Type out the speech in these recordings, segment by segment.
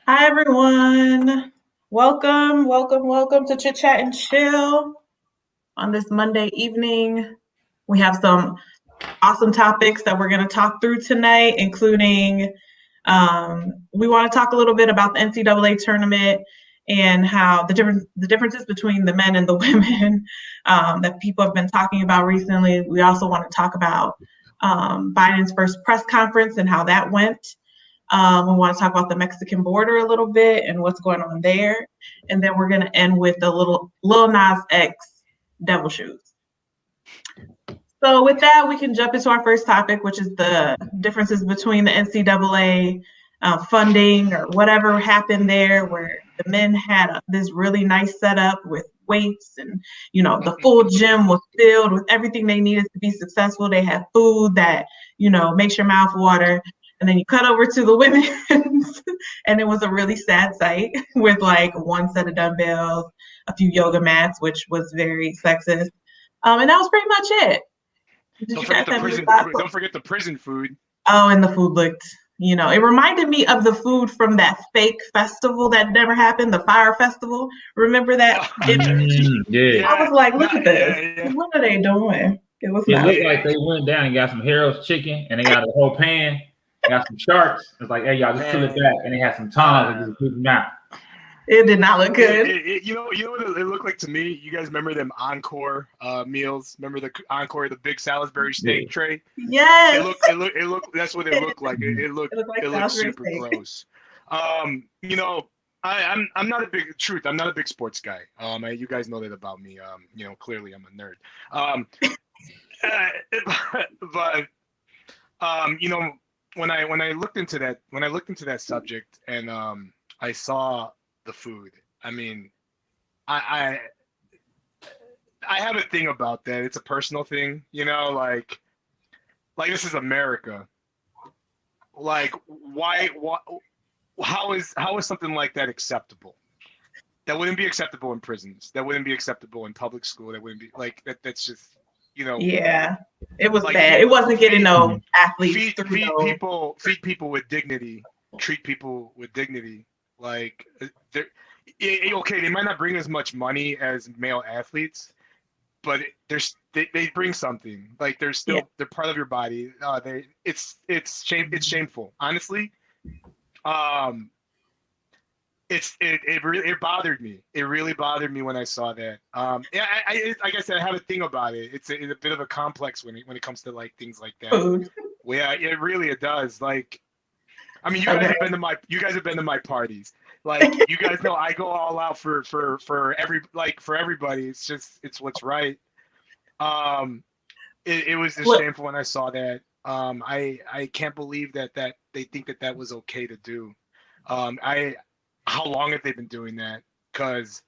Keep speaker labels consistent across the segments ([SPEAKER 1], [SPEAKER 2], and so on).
[SPEAKER 1] Hi, everyone. Welcome to Chit Chat and Chill on this Monday evening. We have some awesome topics that we're going to talk through tonight, including we want to talk a little bit about the NCAA tournament and how the differences between the men and the women that people have been talking about recently. We also want to talk about Biden's first press conference and how that went. We want to talk about the Mexican border a little bit and what's going on there, and then we're going to end with the little Lil Nas X Devil Shoes. So with that, we can jump into our first topic, which is the differences between the NCAA funding or whatever happened there, where the men had this really nice setup with weights and the full gym was filled with everything they needed to be successful. They had food that makes your mouth water. And then you cut over to the women, and it was a really sad sight with like one set of dumbbells, a few yoga mats, which was very sexist. And that was pretty much it.
[SPEAKER 2] Don't forget the prison food.
[SPEAKER 1] Oh, and the food looked, it reminded me of the food from that fake festival that never happened, the Fire Festival. Remember that?
[SPEAKER 3] Yeah.
[SPEAKER 1] I was like, look at this. Yeah. What are they doing?
[SPEAKER 3] It looked like they went down and got some Harold's chicken, and they got a whole pan. Got some sharks. It's like, hey, y'all just pull it back, and they had some tongs and just keep them out.
[SPEAKER 1] It did not look good.
[SPEAKER 2] You know what it looked like to me? You guys remember them Encore meals? Remember the Encore, the big Salisbury steak tray?
[SPEAKER 1] Yes.
[SPEAKER 2] It looked. That's what it looked like. It looked super gross. I'm not a big truth. I'm not a big sports guy. You guys know that about me. Clearly I'm a nerd. But when I looked into that subject and I saw the food, I mean, I have a thing about that. It's a personal thing, like this is America. Like why how is something like that acceptable? That wouldn't be acceptable in prisons. That wouldn't be acceptable in public school. That wouldn't be like that. That's just
[SPEAKER 1] Yeah, it was like, bad. It wasn't getting no athletes.
[SPEAKER 2] Feed people with dignity. Treat people with dignity. Like okay, they might not bring as much money as male athletes, but they bring something. Like they're part of your body. It's shameful. Honestly, it bothered me. It really bothered me when I saw that. Like I said, I have a thing about it. It's a bit of a complex when it comes to like things like that. Well, yeah, it does. Like, I mean, you guys have been to my parties. Like, you guys know I go all out for everybody. It's what's right. It was just shameful when I saw that. I can't believe that they think that was okay to do. How long have they been doing that? Because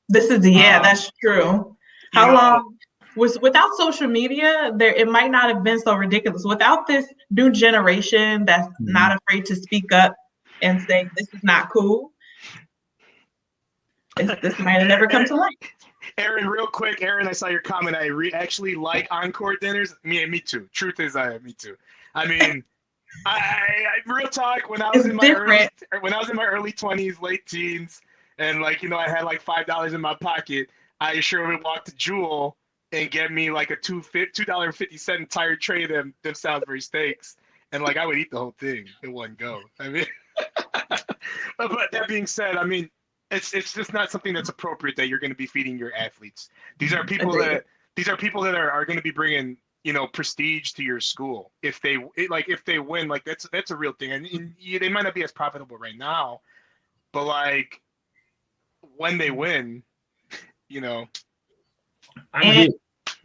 [SPEAKER 1] this is that's true. How long was without social media? It might not have been so ridiculous. Without this new generation that's not afraid to speak up and say this is not cool, this might have never come to light.
[SPEAKER 2] Aaron, real quick, I saw your comment. I actually like Encore dinners. Me too. Truth is, me too. I mean. I real talk, when I was in my early 20s, late teens, and I had like $5 in my pocket, I sure would walk to Jewel and get me like a $2.50 entire tray of them Salisbury steaks, and I would eat the whole thing in one go. I mean, but that being said, I mean, it's just not something that's appropriate that you're going to be feeding your athletes. These are people that are going to be bringing prestige to your school. If they win, that's a real thing, and they might not be as profitable right now, but when they win,
[SPEAKER 3] I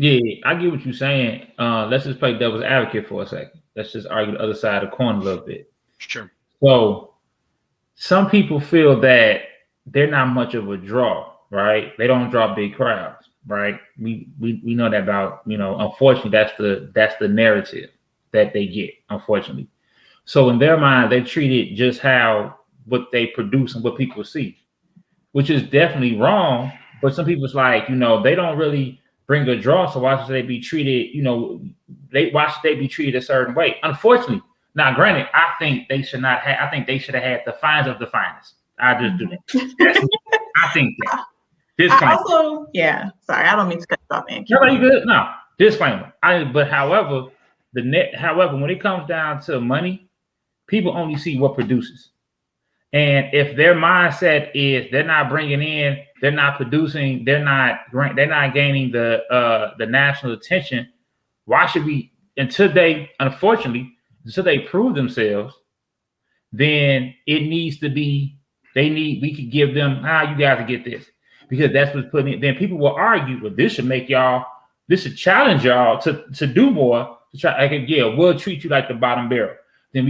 [SPEAKER 3] get what you're saying. Let's just play devil's advocate for a second. Let's just argue the other side of the coin a little bit.
[SPEAKER 2] Sure.
[SPEAKER 3] So some people feel that they're not much of a draw, right? They don't draw big crowds. Right, we know that about unfortunately that's the narrative that they get, unfortunately. So in their mind, they treat it just how what they produce and what people see, which is definitely wrong. But some people's like, they don't really bring a draw, so why should they be treated? Why should they be treated a certain way? Unfortunately, Now, granted, I think they should not have. I think they should have had the finest of the finest. I just do that. That's me. I think that. Disclaimer.
[SPEAKER 1] Sorry, I don't mean to cut you off, man.
[SPEAKER 3] No, you good? No, disclaimer. However, when it comes down to money, people only see what produces. And if their mindset is they're not bringing in, they're not producing, they're not gaining the national attention, why should we? Until they prove themselves, then it needs to be. We could give them, you guys to get this, because that's what's putting it. Then people will argue, well, this should challenge y'all to do more. To try, we'll treat you like the bottom barrel. Then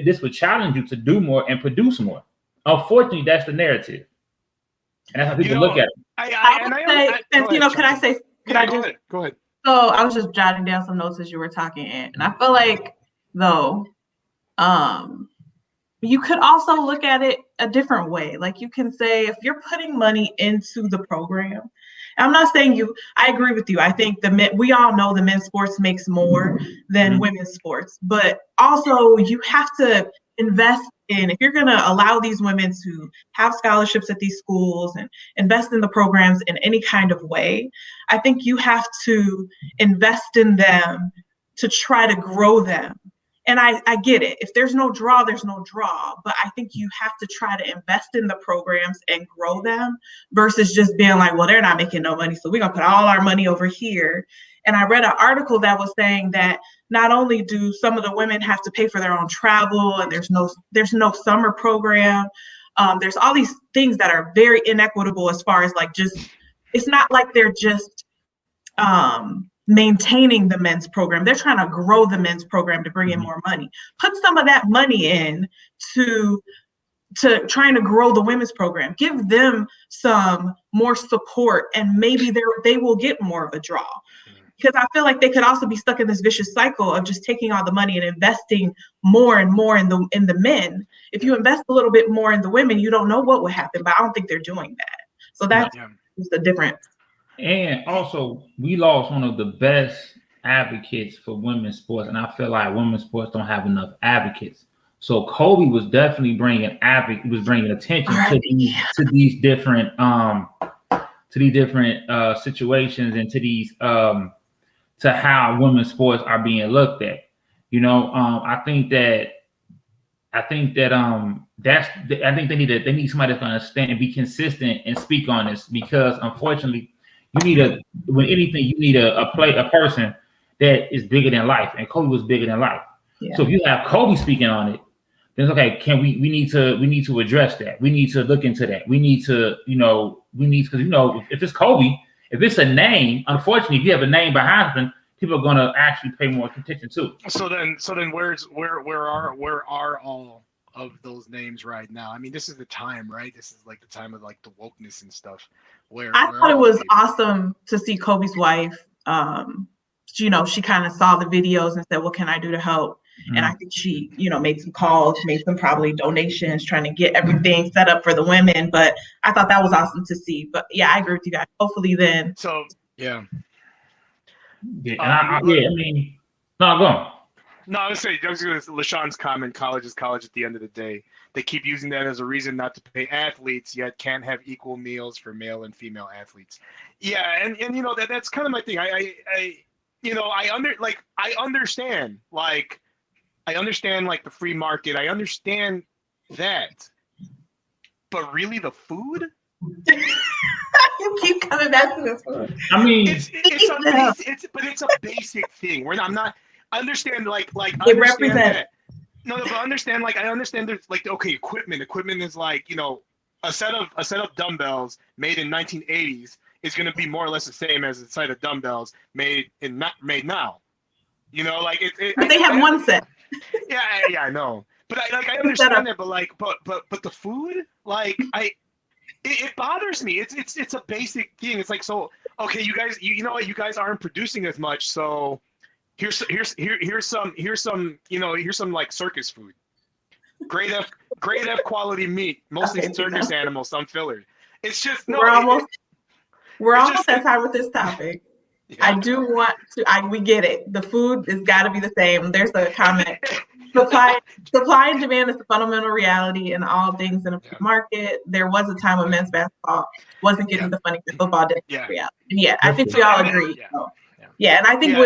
[SPEAKER 3] this would challenge you to do more and produce more. Unfortunately, that's the narrative, and that's how people look at it.
[SPEAKER 2] Go ahead.
[SPEAKER 1] So I was just jotting down some notes as you were talking, and I feel like though, you could also look at it a different way. Like you can say, if you're putting money into the program, I'm not saying I agree with you. I think we all know the men's sports makes more than women's sports, but also you have to invest in, if you're going to allow these women to have scholarships at these schools and invest in the programs in any kind of way, I think you have to invest in them to try to grow them. And I get it. If there's no draw, there's no draw. But I think you have to try to invest in the programs and grow them versus just being like, well, they're not making no money, so we're going to put all our money over here. And I read an article that was saying that not only do some of the women have to pay for their own travel, and there's no summer program. There's all these things that are very inequitable as far as like it's not like they're just maintaining the men's program. They're trying to grow the men's program to bring in more money. Put some of that money in to trying to grow the women's program. Give them some more support, and maybe they will get more of a draw. Because I feel like they could also be stuck in this vicious cycle of just taking all the money and investing more and more in the men. If you invest a little bit more in the women, you don't know what will happen, but I don't think they're doing that. So that's the difference.
[SPEAKER 3] And also, we lost one of the best advocates for women's sports, and I feel like women's sports don't have enough advocates. So Kobe was definitely bringing attention to these different situations and to these to how women's sports are being looked at. I think they need somebody to understand and be consistent and speak on this, because unfortunately, you need a person that is bigger than life, and Kobe was bigger than life. Yeah. So if you have Kobe speaking on it, then it's okay. We need to address that. We need to look into that. Because if it's Kobe, if it's a name, unfortunately, if you have a name behind them, people are gonna actually pay more attention to it.
[SPEAKER 2] So then where are all of those names right now? I mean, this is the time, right? This is like the time of like the wokeness and stuff.
[SPEAKER 1] I thought it was awesome to see Kobe's wife. She kind of saw the videos and said, "What can I do to help?" Mm-hmm. And I think she, made some calls, made some probably donations, trying to get everything set up for the women. But I thought that was awesome to see. But yeah, I agree with you guys. Hopefully, then.
[SPEAKER 2] So yeah.
[SPEAKER 3] No, go on.
[SPEAKER 2] No, I was going to LaShawn's comment, college is college at the end of the day. They keep using that as a reason not to pay athletes, yet can't have equal meals for male and female athletes. Yeah, and that's kind of my thing. I understand the free market. I understand that. But really the food?
[SPEAKER 1] You keep coming back to this one.
[SPEAKER 3] I mean,
[SPEAKER 2] it's a basic thing. Where I'm not. I understand,
[SPEAKER 1] it represents.
[SPEAKER 2] No, but I understand there's equipment. Equipment is a set of dumbbells made in 1980s is going to be more or less the same as a set of dumbbells made now.
[SPEAKER 1] But they have one set.
[SPEAKER 2] Yeah, I know. But I understand that. But the food, it bothers me. It's a basic thing. It's like, so okay, you guys, you know what, you guys aren't producing as much, so. Here's some like circus food. Grade F quality meat, mostly circus animals, some filler. It's just
[SPEAKER 1] we're almost at time with this topic. Yeah. I do want to. We get it. The food has got to be the same. There's a comment supply and demand is the fundamental reality in all things in a market. There was a time when men's basketball wasn't getting the funding that football did. Reality. And I think we all agree. And I think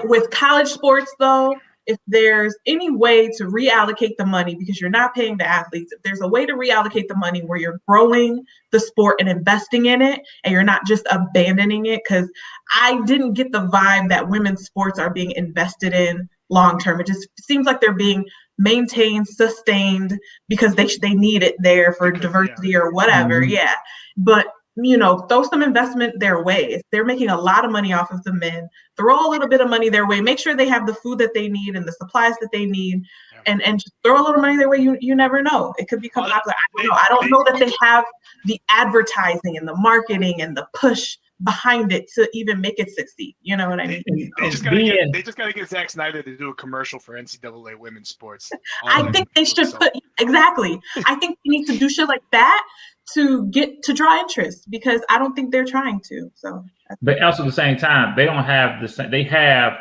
[SPEAKER 1] with college sports though, if there's any way to reallocate the money, because you're not paying the athletes, if there's a way to reallocate the money where you're growing the sport and investing in it, and you're not just abandoning it, because I didn't get the vibe that women's sports are being invested in long term. It just seems like they're being maintained, sustained because they need it there for diversity or whatever. But throw some investment their way. If they're making a lot of money off of the men, throw a little bit of money their way. Make sure they have the food that they need and the supplies that they need, and just throw a little money their way. You never know. It could become popular. I don't know that they have the advertising and the marketing and the push behind it to even make it succeed. You know what I mean?
[SPEAKER 2] They just got to get Zack Snyder to do a commercial for NCAA women's sports.
[SPEAKER 1] I think they should exactly. I think they need to do shit like that to draw interest, because I don't think they're trying to. So,
[SPEAKER 3] but also at the same time, they don't have the same. They have.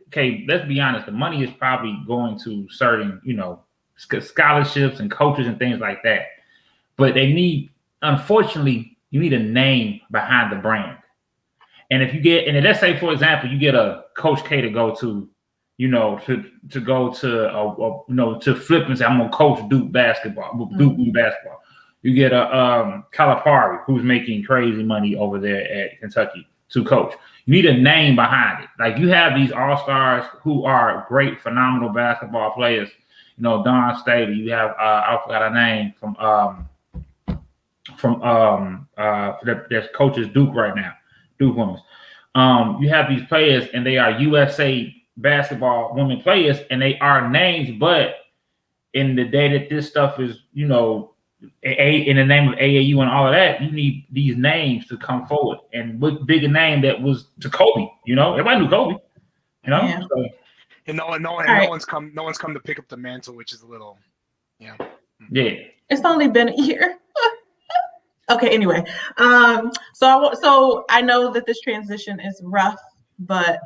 [SPEAKER 3] Okay, let's be honest. The money is probably going to certain, scholarships and coaches and things like that. But they need, unfortunately, you need a name behind the brand. And if you get, and let's say, for example, you get a Coach K to go to, to go to, to flip and say, I'm gonna coach Duke basketball, Duke basketball. You get a Calipari who's making crazy money over there at Kentucky to coach. You need a name behind it. Like, you have these all-stars who are great, phenomenal basketball players. Don Staley. You have I forgot her name there's coaches Duke right now, Duke women's. You have these players, and they are USA basketball women players, and they are names. But in the day that this stuff is, in the name of AAU and all of that, you need these names to come forward. And what bigger name that was to Kobe? Everybody knew Kobe.
[SPEAKER 1] Yeah.
[SPEAKER 3] So,
[SPEAKER 2] and no one's come to pick up the mantle, which is a little,
[SPEAKER 3] yeah.
[SPEAKER 1] It's only been a year. Okay. Anyway, so I know that this transition is rough, but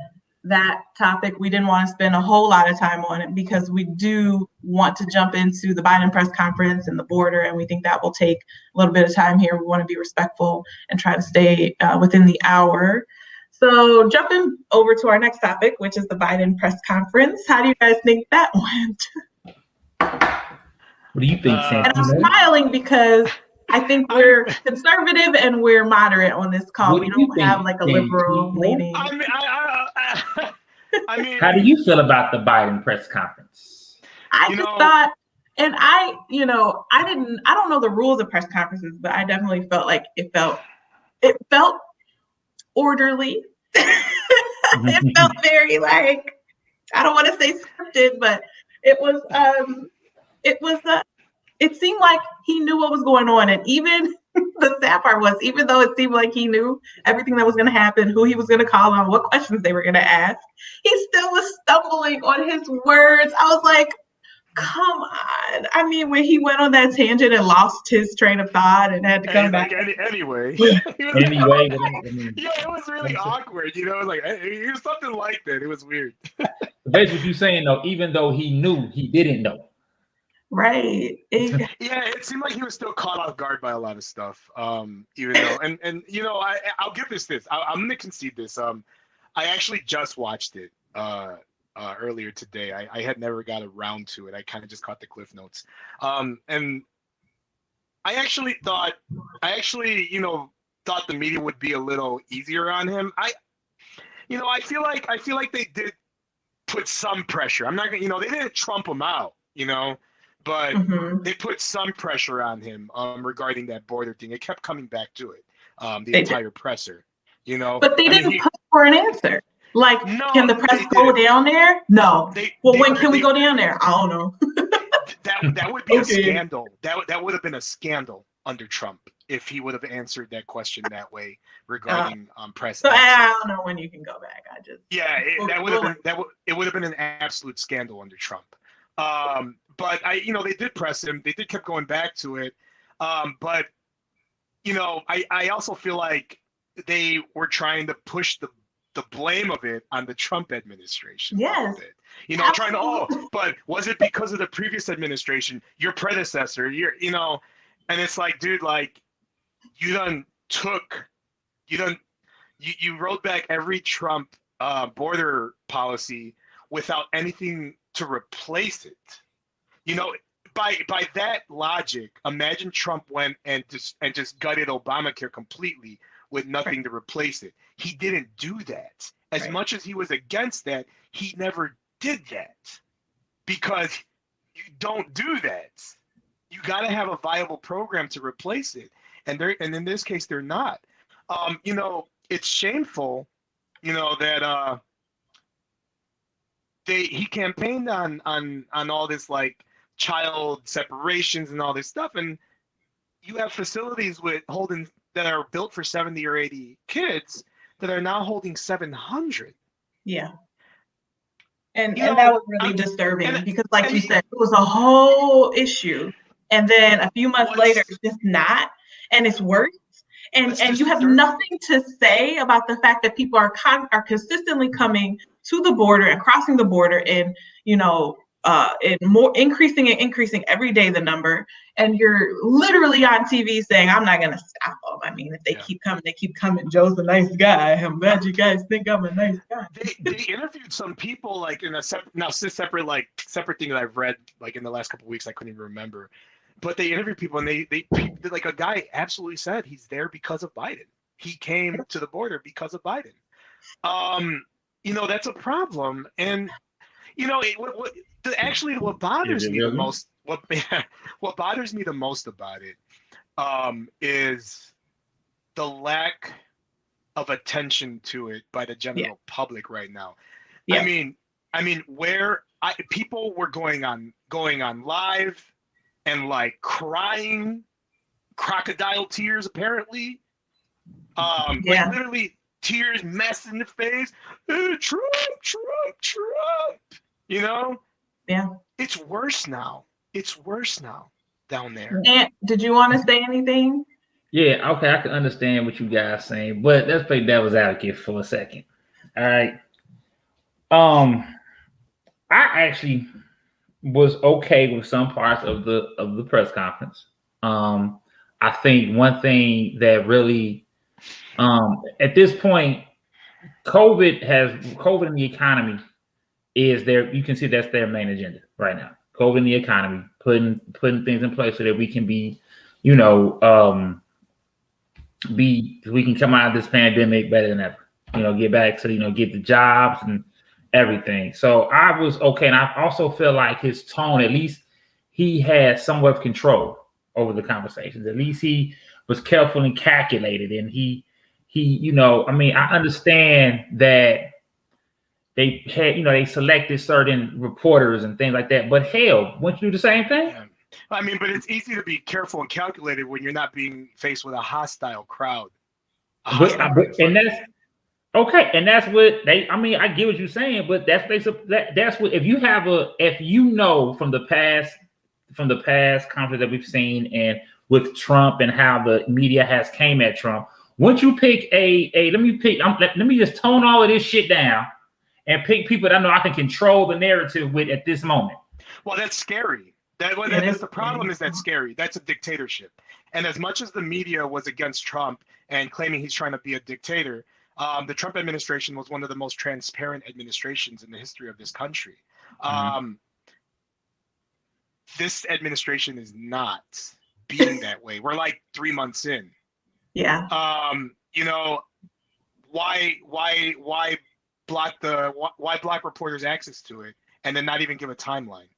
[SPEAKER 1] that topic, we didn't want to spend a whole lot of time on it, because we do want to jump into the Biden press conference and the border, and we think that will take a little bit of time here. We want to be respectful and try to stay within the hour. So jumping over to our next topic, which is the Biden press conference. How do you guys think that went?
[SPEAKER 3] What do you think, Sam?
[SPEAKER 1] And I'm smiling because I think we're conservative and we're moderate on this call. We don't have like a liberal leaning.
[SPEAKER 2] I mean,
[SPEAKER 3] how do you feel about the Biden press conference?
[SPEAKER 1] I just thought, and I don't know the rules of press conferences, but I definitely felt like it felt orderly. It felt very I don't want to say scripted, but it seemed like he knew what was going on. And even the sad part was, even though it seemed like he knew everything that was going to happen, who he was going to call on, what questions they were going to ask, he still was stumbling on his words. I was like, come on. I mean, when he went on that tangent and lost his train of thought and had to come back.
[SPEAKER 2] Anyway.
[SPEAKER 3] Yeah,
[SPEAKER 2] it was really awkward. It was something like that. It was weird.
[SPEAKER 3] Basically, you're saying, though, even though he knew, he didn't know.
[SPEAKER 1] Right.
[SPEAKER 2] Yeah, it seemed like he was still caught off guard by a lot of stuff. Even though, I'll give this. I'm going to concede this. I actually just watched it earlier today. I had never got around to it. I kind of just caught the cliff notes. And I actually thought the media would be a little easier on him. I feel like they did put some pressure. I'm not gonna, they didn't trump him out, but they put some pressure on him regarding that border thing. It kept coming back to it. The entire presser,
[SPEAKER 1] But they didn't push for an answer. Like, no, can the press go down there? No. When can we go down there? I don't know.
[SPEAKER 2] That would be a scandal. That would have been a scandal under Trump if he would have answered that question that way regarding press.
[SPEAKER 1] So I don't know when you can go back.
[SPEAKER 2] It would have been an absolute scandal under Trump. But they did press him. They did kept going back to it. But I also feel like they were trying to push the the blame of it on the Trump administration.
[SPEAKER 1] Yes.
[SPEAKER 2] You know, trying to, but was it because of the previous administration, your predecessor, you know, and it's like, dude, like you wrote back every Trump border policy without anything to replace it. You know, by that logic, imagine Trump went and just gutted Obamacare completely with nothing to replace it. He didn't do that. As much as he was against that, he never did that, because you don't do that. You got to have a viable program to replace it, and in this case they're not. You know, it's shameful, you know, that he campaigned on all this like child separations and all this stuff, and you have facilities that are built for 70 or 80 kids that are now holding 700.
[SPEAKER 1] Yeah. And that was really disturbing, because like you said, it was a whole issue. And then a few months later, it's just not, and it's worse. And you have nothing to say about the fact that people are consistently coming to the border and crossing the border, and, you know, increasing every day, the number. And you're literally on TV saying, I'm not going to stop them. I mean, if they keep coming, they keep coming. Joe's a nice guy. I'm glad you guys think I'm a nice guy.
[SPEAKER 2] They interviewed some people like in a separate thing that I've read like in the last couple of weeks. I couldn't even remember, but they interviewed people, and they like, a guy absolutely said he's there because of Biden. He came to the border because of Biden. You know, that's a problem. And you know, what bothers me the most, what bothers me the most about it, is the lack of attention to it by the general public right now. Yeah. I mean, where people were going on live and like crying crocodile tears, apparently, like literally tears, mess in the face, Trump. You know?
[SPEAKER 1] Yeah.
[SPEAKER 2] It's worse now. Down there.
[SPEAKER 1] And did you want to say anything?
[SPEAKER 3] Yeah, okay, I can understand what you guys saying, but let's play devil's advocate for a second. All right. I actually was okay with some parts of the press conference. I think one thing that really at this point, COVID in the economy is there. You can see that's their main agenda right now. COVID in the economy, putting things in place so that we can be, you know, we can come out of this pandemic better than ever. You know, get back to, you know, get the jobs and everything. So I was okay, and I also feel like his tone, at least he had somewhat of control over the conversations. At least he was careful and calculated, and he, you know, I mean, I understand that they had, you know, they selected certain reporters and things like that, but hell, wouldn't you do the same thing?
[SPEAKER 2] Yeah. I mean, but it's easy to be careful and calculated when you're not being faced with a hostile crowd.
[SPEAKER 3] And that's okay, and that's what they. I mean, I get what you're saying, but that's what if you know from the past conference that we've seen, and with Trump and how the media has came at Trump. Once you pick let me just tone all of this shit down and pick people that I know I can control the narrative with at this moment.
[SPEAKER 2] Well, that's scary. That's the problem, is that's scary. That's a dictatorship. And as much as the media was against Trump and claiming he's trying to be a dictator, the Trump administration was one of the most transparent administrations in the history of this country. This administration is not being that way. We're like 3 months in.
[SPEAKER 1] Yeah.
[SPEAKER 2] You know, why block reporters access to it and then not even give a timeline?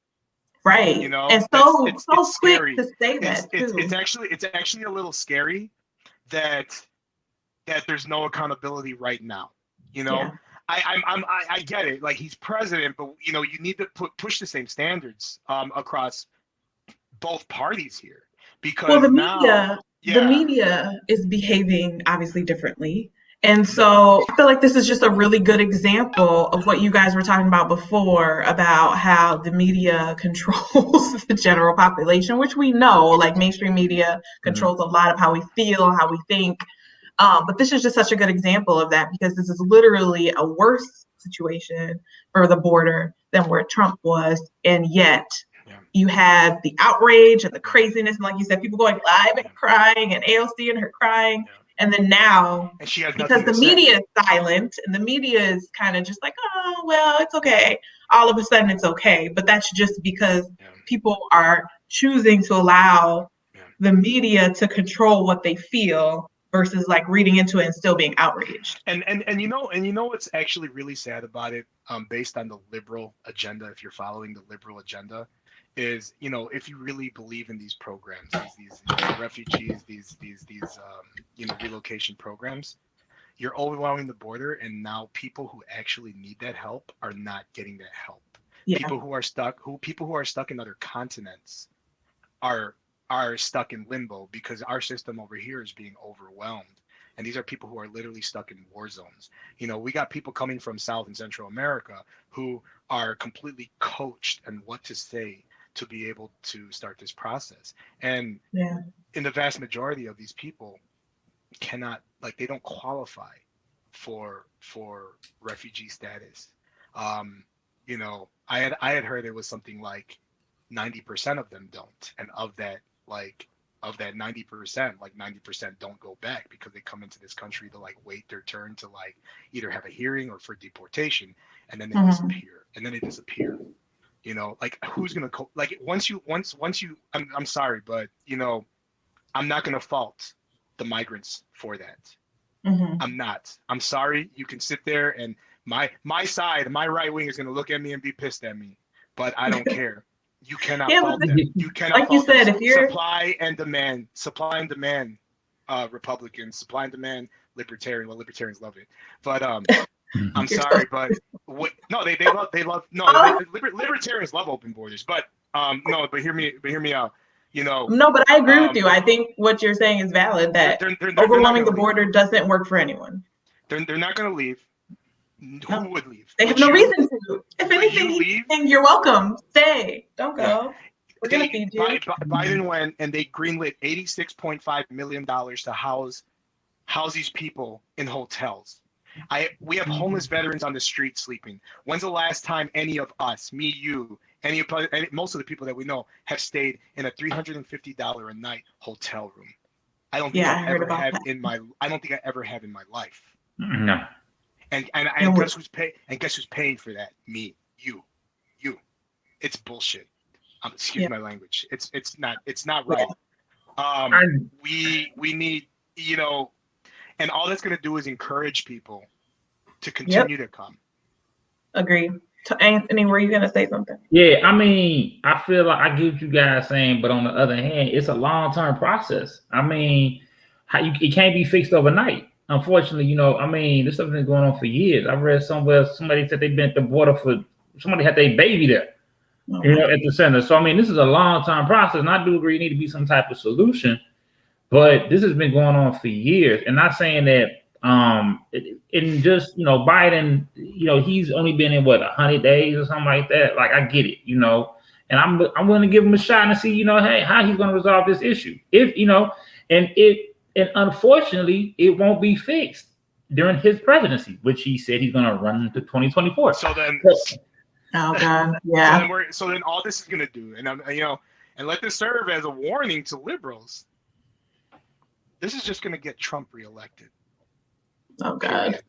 [SPEAKER 1] Right.
[SPEAKER 2] You know,
[SPEAKER 1] and it's quick
[SPEAKER 2] scary.
[SPEAKER 1] To say that too.
[SPEAKER 2] It's actually a little scary that there's no accountability right now. You know, yeah. I get it. Like, he's president, but you know, you need to push the same standards across both parties here, because
[SPEAKER 1] the media is behaving obviously differently. And so I feel like this is just a really good example of what you guys were talking about before, about how the media controls the general population, which we know, like mainstream media controls a lot of how we feel, how we think. But this is just such a good example of that, because this is literally a worse situation for the border than where Trump was. And yet you had the outrage and the craziness. And like you said, people going live and crying, and AOC and her crying. And then now,
[SPEAKER 2] and she has
[SPEAKER 1] because the media is silent and the media is kind of just like, oh, well, it's okay. All of a sudden it's okay. But that's just because people are choosing to allow the media to control what they feel versus like reading into it and still being outraged.
[SPEAKER 2] And you know what's actually really sad about it, based on the liberal agenda, if you're following the liberal agenda, is, you know, if you really believe in these programs, these refugees, these relocation programs, you're overwhelming the border, and now people who actually need that help are not getting that help. People who are stuck in other continents are stuck in limbo because our system over here is being overwhelmed. And these are people who are literally stuck in war zones. You know, we got people coming from South and Central America who are completely coached on what to say to be able to start this process. And in the vast majority of these people cannot, like, they don't qualify for refugee status. You know, I had heard it was something like 90% of them don't. And of that 90%, like 90% don't go back because they come into this country to like wait their turn to like either have a hearing or for deportation, and then they disappear. You know, like who's gonna once you I'm sorry, but you know, I'm not gonna fault the migrants for that. I'm not. I'm sorry. You can sit there and my right wing is gonna look at me and be pissed at me, but I don't care. You cannot fault them. You cannot, like you said, if you're supply and demand, Republicans, supply and demand, libertarian. Well, libertarians love it, but I'm sorry, but libertarians love open borders, but but hear me out. You know.
[SPEAKER 1] No, but I agree with you. I think what you're saying is valid. That overwhelming the border doesn't work for anyone.
[SPEAKER 2] They're not going to leave. Who would leave?
[SPEAKER 1] They have no reason to. If anything, you're welcome. Stay. Don't go. We're going to feed you.
[SPEAKER 2] Biden went and they greenlit $86.5 million to house these people in hotels. We have homeless veterans on the street sleeping. When's the last time any of us, me, you, most of the people that we know have stayed in a $350 a night hotel room? I don't think I ever have in my life.
[SPEAKER 3] No.
[SPEAKER 2] And guess who's paying for that? Me, you. It's bullshit. Excuse my language. It's not right. We need, you know, and all that's gonna do is encourage people to continue to come.
[SPEAKER 1] Agree. To Anthony, were you gonna say something?
[SPEAKER 3] Yeah, I mean, I feel like I get what you guys saying, but on the other hand, it's a long-term process. I mean, it can't be fixed overnight. Unfortunately, you know, I mean, this stuff has been going on for years. I read somewhere somebody said they've been at the border somebody had their baby there, you know, at the center. So I mean, this is a long-term process, and I do agree, need to be some type of solution. But this has been going on for years, and not saying that in just, you know, Biden, you know, he's only been in 100 days or something like that. Like, I get it, you know, and I'm willing to give him a shot and see, you know, hey, how he's going to resolve this issue. If, you know, and unfortunately, it won't be fixed during his presidency, which he said he's going to run to 2024.
[SPEAKER 2] So then,
[SPEAKER 1] oh God, yeah.
[SPEAKER 2] So then all this is going to do, and you know, and let this serve as a warning to liberals. This is just going to get Trump reelected.
[SPEAKER 1] Oh God.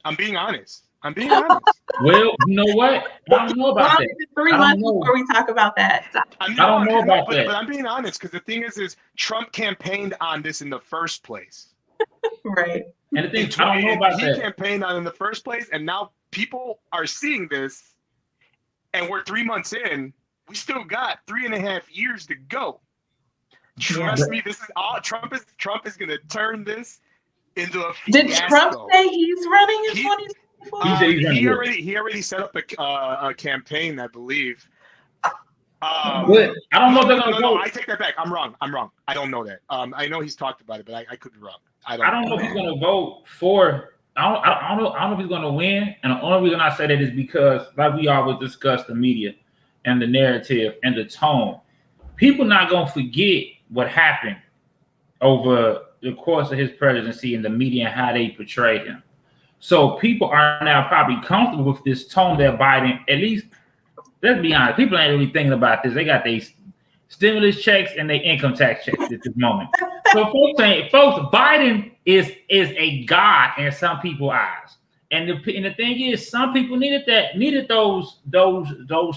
[SPEAKER 2] I'm being honest.
[SPEAKER 3] Well, you know what? I don't know about that.
[SPEAKER 1] 3 months before we talk about that.
[SPEAKER 3] I don't know about that.
[SPEAKER 2] But I'm being honest, because the thing is Trump campaigned on this in the first place.
[SPEAKER 1] Right.
[SPEAKER 3] And the thing, I don't know about that.
[SPEAKER 2] He campaigned on it in the first place, and now people are seeing this, and we're 3 months in. We still got 3.5 years to go. Trust me, this is all Trump is going to turn this into a fiasco.
[SPEAKER 1] Did Trump say he's running in 2024?
[SPEAKER 2] He already set up a campaign, I believe.
[SPEAKER 3] But I don't know if they're going to
[SPEAKER 2] No, I take that back. I'm wrong. I don't know that. I know he's talked about it, but I could be wrong. I don't
[SPEAKER 3] know if he's going to vote for. I don't know if he's going to win. And the only reason I say that is because, like we always discuss, the media and the narrative and the tone. People not going to forget what happened over the course of his presidency and the media and how they portray him. So people are now probably comfortable with this tone that Biden, at least, let's be honest, people ain't really thinking about this. They got their stimulus checks and their income tax checks at this moment. So folks, Biden is a god in some people's eyes. And the thing is, some people needed those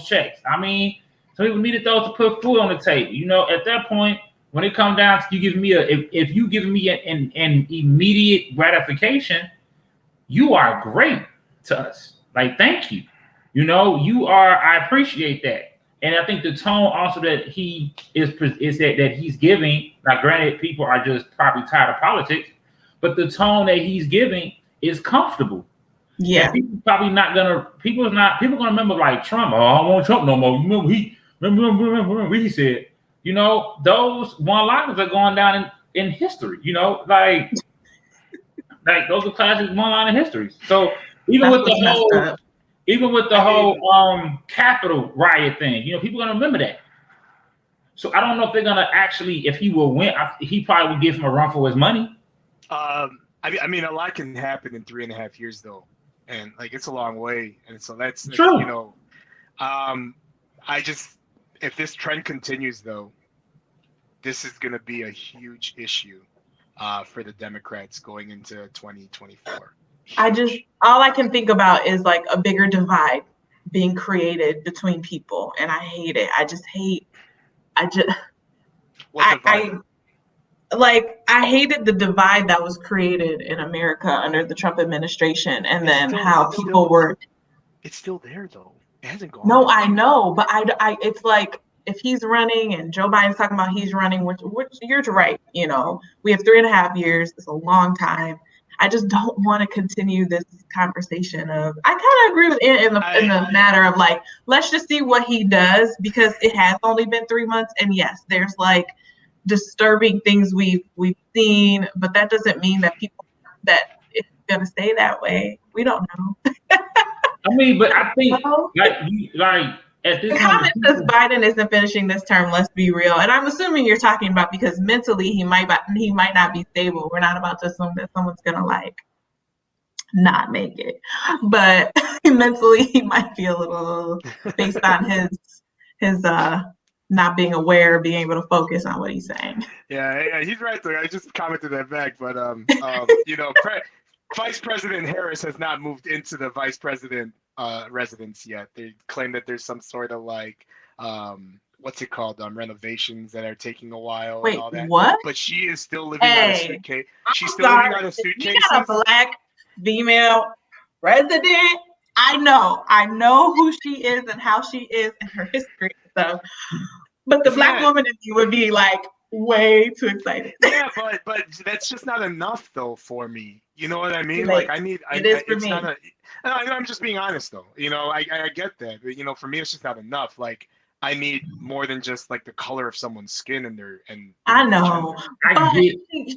[SPEAKER 3] checks. I mean, some people needed those to put food on the table. You know, at that point, when it comes down to you giving me if you give me an immediate gratification, you are great to us. Like, thank you. You know, you are. I appreciate that, and I think the tone also that he is that he's giving. Now, granted, people are just probably tired of politics, but the tone that he's giving is comfortable.
[SPEAKER 1] Yeah,
[SPEAKER 3] and people probably not gonna. People gonna remember like Trump. Oh, I don't want Trump no more. Remember what he said. You know, those one-liners are going down in history. You know, like those are classic one-liner histories. So even with the whole Capitol riot thing, you know, people are gonna remember that. So I don't know if they're gonna actually, if he will win, he probably would give him a run for his money.
[SPEAKER 2] I mean, a lot can happen in 3.5 years, though, and like it's a long way, and so that's
[SPEAKER 3] true.
[SPEAKER 2] You know, if this trend continues, though, this is gonna be a huge issue for the Democrats going into 2024.
[SPEAKER 1] All I can think about is like a bigger divide being created between people, and I hate it. I hated the divide that was created in America under the Trump administration, and then how people were.
[SPEAKER 2] It's still there, though. It hasn't gone.
[SPEAKER 1] No, I know, but it's like if he's running and Joe Biden's talking about he's running, which you're right. You know, we have 3.5 years. It's a long time. I just don't want to continue this conversation of. I kind of agree with in the matter of like, let's just see what he does, because it has only been 3 months, and yes, there's like disturbing things we've seen, but that doesn't mean that it's gonna stay that way. We don't know.
[SPEAKER 3] I mean, but I think like at this
[SPEAKER 1] comment says Biden isn't finishing this term. Let's be real, and I'm assuming you're talking about because mentally he might not be stable. We're not about to assume that someone's gonna like not make it, but mentally he might be a little based on his not being aware, being able to focus on what he's saying.
[SPEAKER 2] Yeah, he's right though. I just commented that back, but you know, Vice President Harris has not moved into the vice president residence yet. They claim that there's some sort of like what's it called? Renovations that are taking a while.
[SPEAKER 1] Wait,
[SPEAKER 2] and all that.
[SPEAKER 1] What?
[SPEAKER 2] But she is still living on a suitcase. She's still living on a suitcase.
[SPEAKER 1] You got a black female president. I know who she is and how she is and her history and stuff. But the black woman in you would be like way too excited.
[SPEAKER 2] Yeah, but that's just not enough though for me. You know what I mean? Like I need. It's me. I'm just being honest though. You know, I get that. But, you know, for me, it's just not enough. Like I need more than just like the color of someone's skin and their and.
[SPEAKER 1] I know. I mean, she's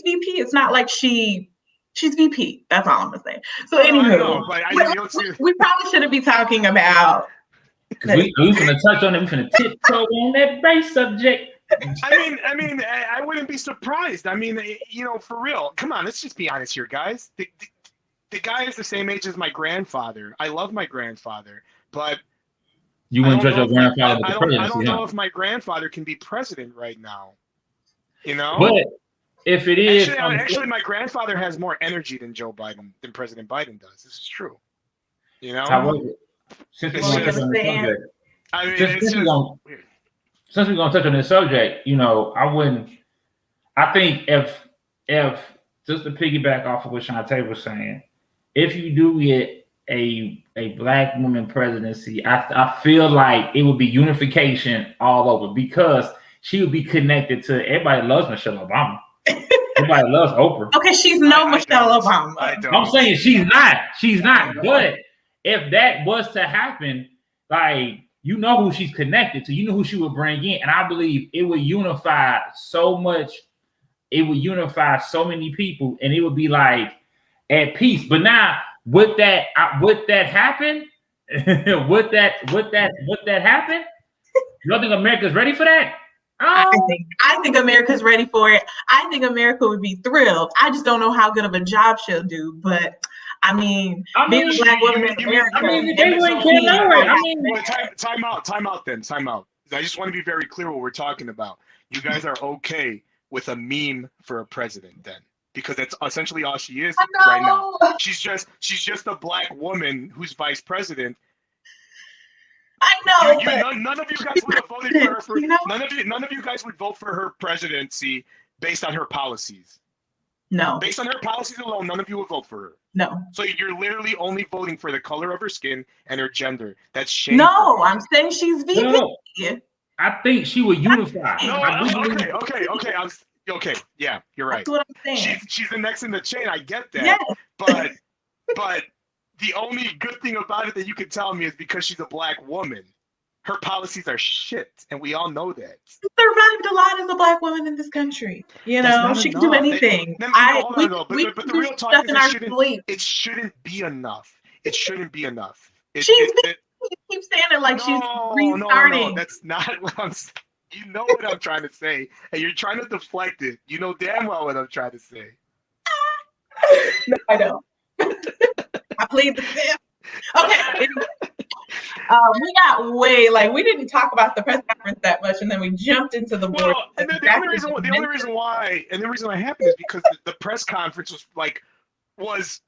[SPEAKER 1] VP. It's not like she's VP. That's all I'm gonna say. So anywho, we probably shouldn't be talking about.
[SPEAKER 3] We gonna touch on it. We gonna tiptoe on that base subject.
[SPEAKER 2] I mean, I wouldn't be surprised. I mean, you know, for real. Come on, let's just be honest here, guys. The guy is the same age as my grandfather. I love my grandfather, but
[SPEAKER 3] you wouldn't trust your grandfather.
[SPEAKER 2] I don't know if my grandfather can be president right now. You know,
[SPEAKER 3] but if it is,
[SPEAKER 2] actually, my grandfather has more energy than President Biden does. This is true. You know.
[SPEAKER 3] Since we're going to touch on this subject, since we're going to touch on this subject, you know, I think if just to piggyback off of what Shantae was saying, if you do get a black woman presidency, I feel like it would be unification all over, because she would be connected to everybody loves Michelle Obama. Everybody loves Oprah.
[SPEAKER 1] Okay, she's Michelle Obama.
[SPEAKER 3] I'm saying she's not, but if that was to happen, like, you know who she's connected to, you know who she would bring in, and I believe it would unify so much. It would unify so many people, and it would be like at peace. But now, would that happen? would that happen? You don't think America's ready for that?
[SPEAKER 1] I think America's ready for it. I think America would be thrilled. I just don't know how good of a job she'll do. But I mean, being a black woman in America,
[SPEAKER 3] they wouldn't care anyway.
[SPEAKER 2] Time out. I just want to be very clear what we're talking about. You guys are okay with a meme for a president then? Because that's essentially all she is right now. She's just a black woman who's vice president.
[SPEAKER 1] I know,
[SPEAKER 2] none of you guys would have voted for her. None of you guys would vote for her presidency based on her policies.
[SPEAKER 1] No.
[SPEAKER 2] Based on her policies alone, none of you would vote for her.
[SPEAKER 1] No.
[SPEAKER 2] So you're literally only voting for the color of her skin and her gender. That's shameful.
[SPEAKER 1] No, I'm saying she's VP.
[SPEAKER 3] No, I think she would unify.
[SPEAKER 2] Okay. Yeah, you're right.
[SPEAKER 1] That's what I'm saying.
[SPEAKER 2] She's the next in the chain. I get that.
[SPEAKER 1] Yes.
[SPEAKER 2] But the only good thing about it that you can tell me is because she's a black woman. Her policies are shit, and we all know that.
[SPEAKER 1] She survived a lot as a black woman in this country. You know, she can do anything.
[SPEAKER 2] But the real talk is it shouldn't be enough. It shouldn't be enough.
[SPEAKER 1] She keeps saying it like she's restarting.
[SPEAKER 2] No, that's not what I'm saying. You know what I'm trying to say, and you're trying to deflect it. You know damn well what I'm trying to say.
[SPEAKER 1] No, I don't. I plead the fifth. Okay. We got we didn't talk about the press conference that much, and then we jumped into the board.
[SPEAKER 2] Well, and the only reason why it happened is because the press conference was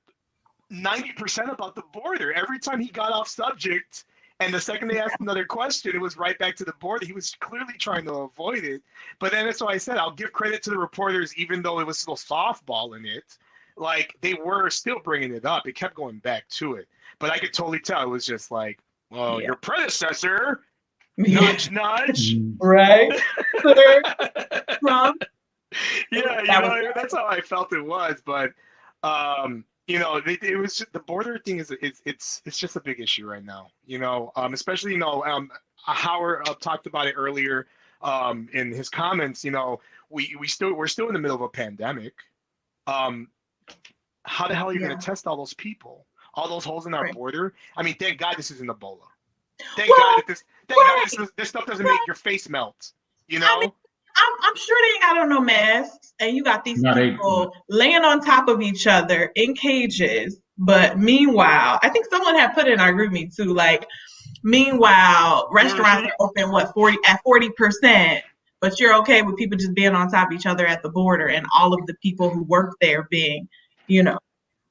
[SPEAKER 2] 90% about the border. Every time he got off subject, and the second they asked another question, it was right back to the border. He was clearly trying to avoid it. But then that's why I said I'll give credit to the reporters, even though it was still softballing it. Like, they were still bringing it up. It kept going back to it. But I could totally tell it was just like, well, your predecessor, nudge, nudge.
[SPEAKER 1] Right. Trump.
[SPEAKER 2] Yeah, that's how I felt it was. But, it was just, the border thing it's just a big issue right now, especially, Howard talked about it earlier in his comments. We're still in the middle of a pandemic. How the hell are you going to test all those people? All those holes in our border? I mean, thank God this isn't Ebola. Thank God this stuff doesn't make your face melt, I mean,
[SPEAKER 1] I'm sure they ain't got on no masks, and you got these people laying on top of each other in cages. But meanwhile, I think someone had put in our group me too, meanwhile, restaurants are open, 40%, but you're okay with people just being on top of each other at the border, and all of the people who work there being,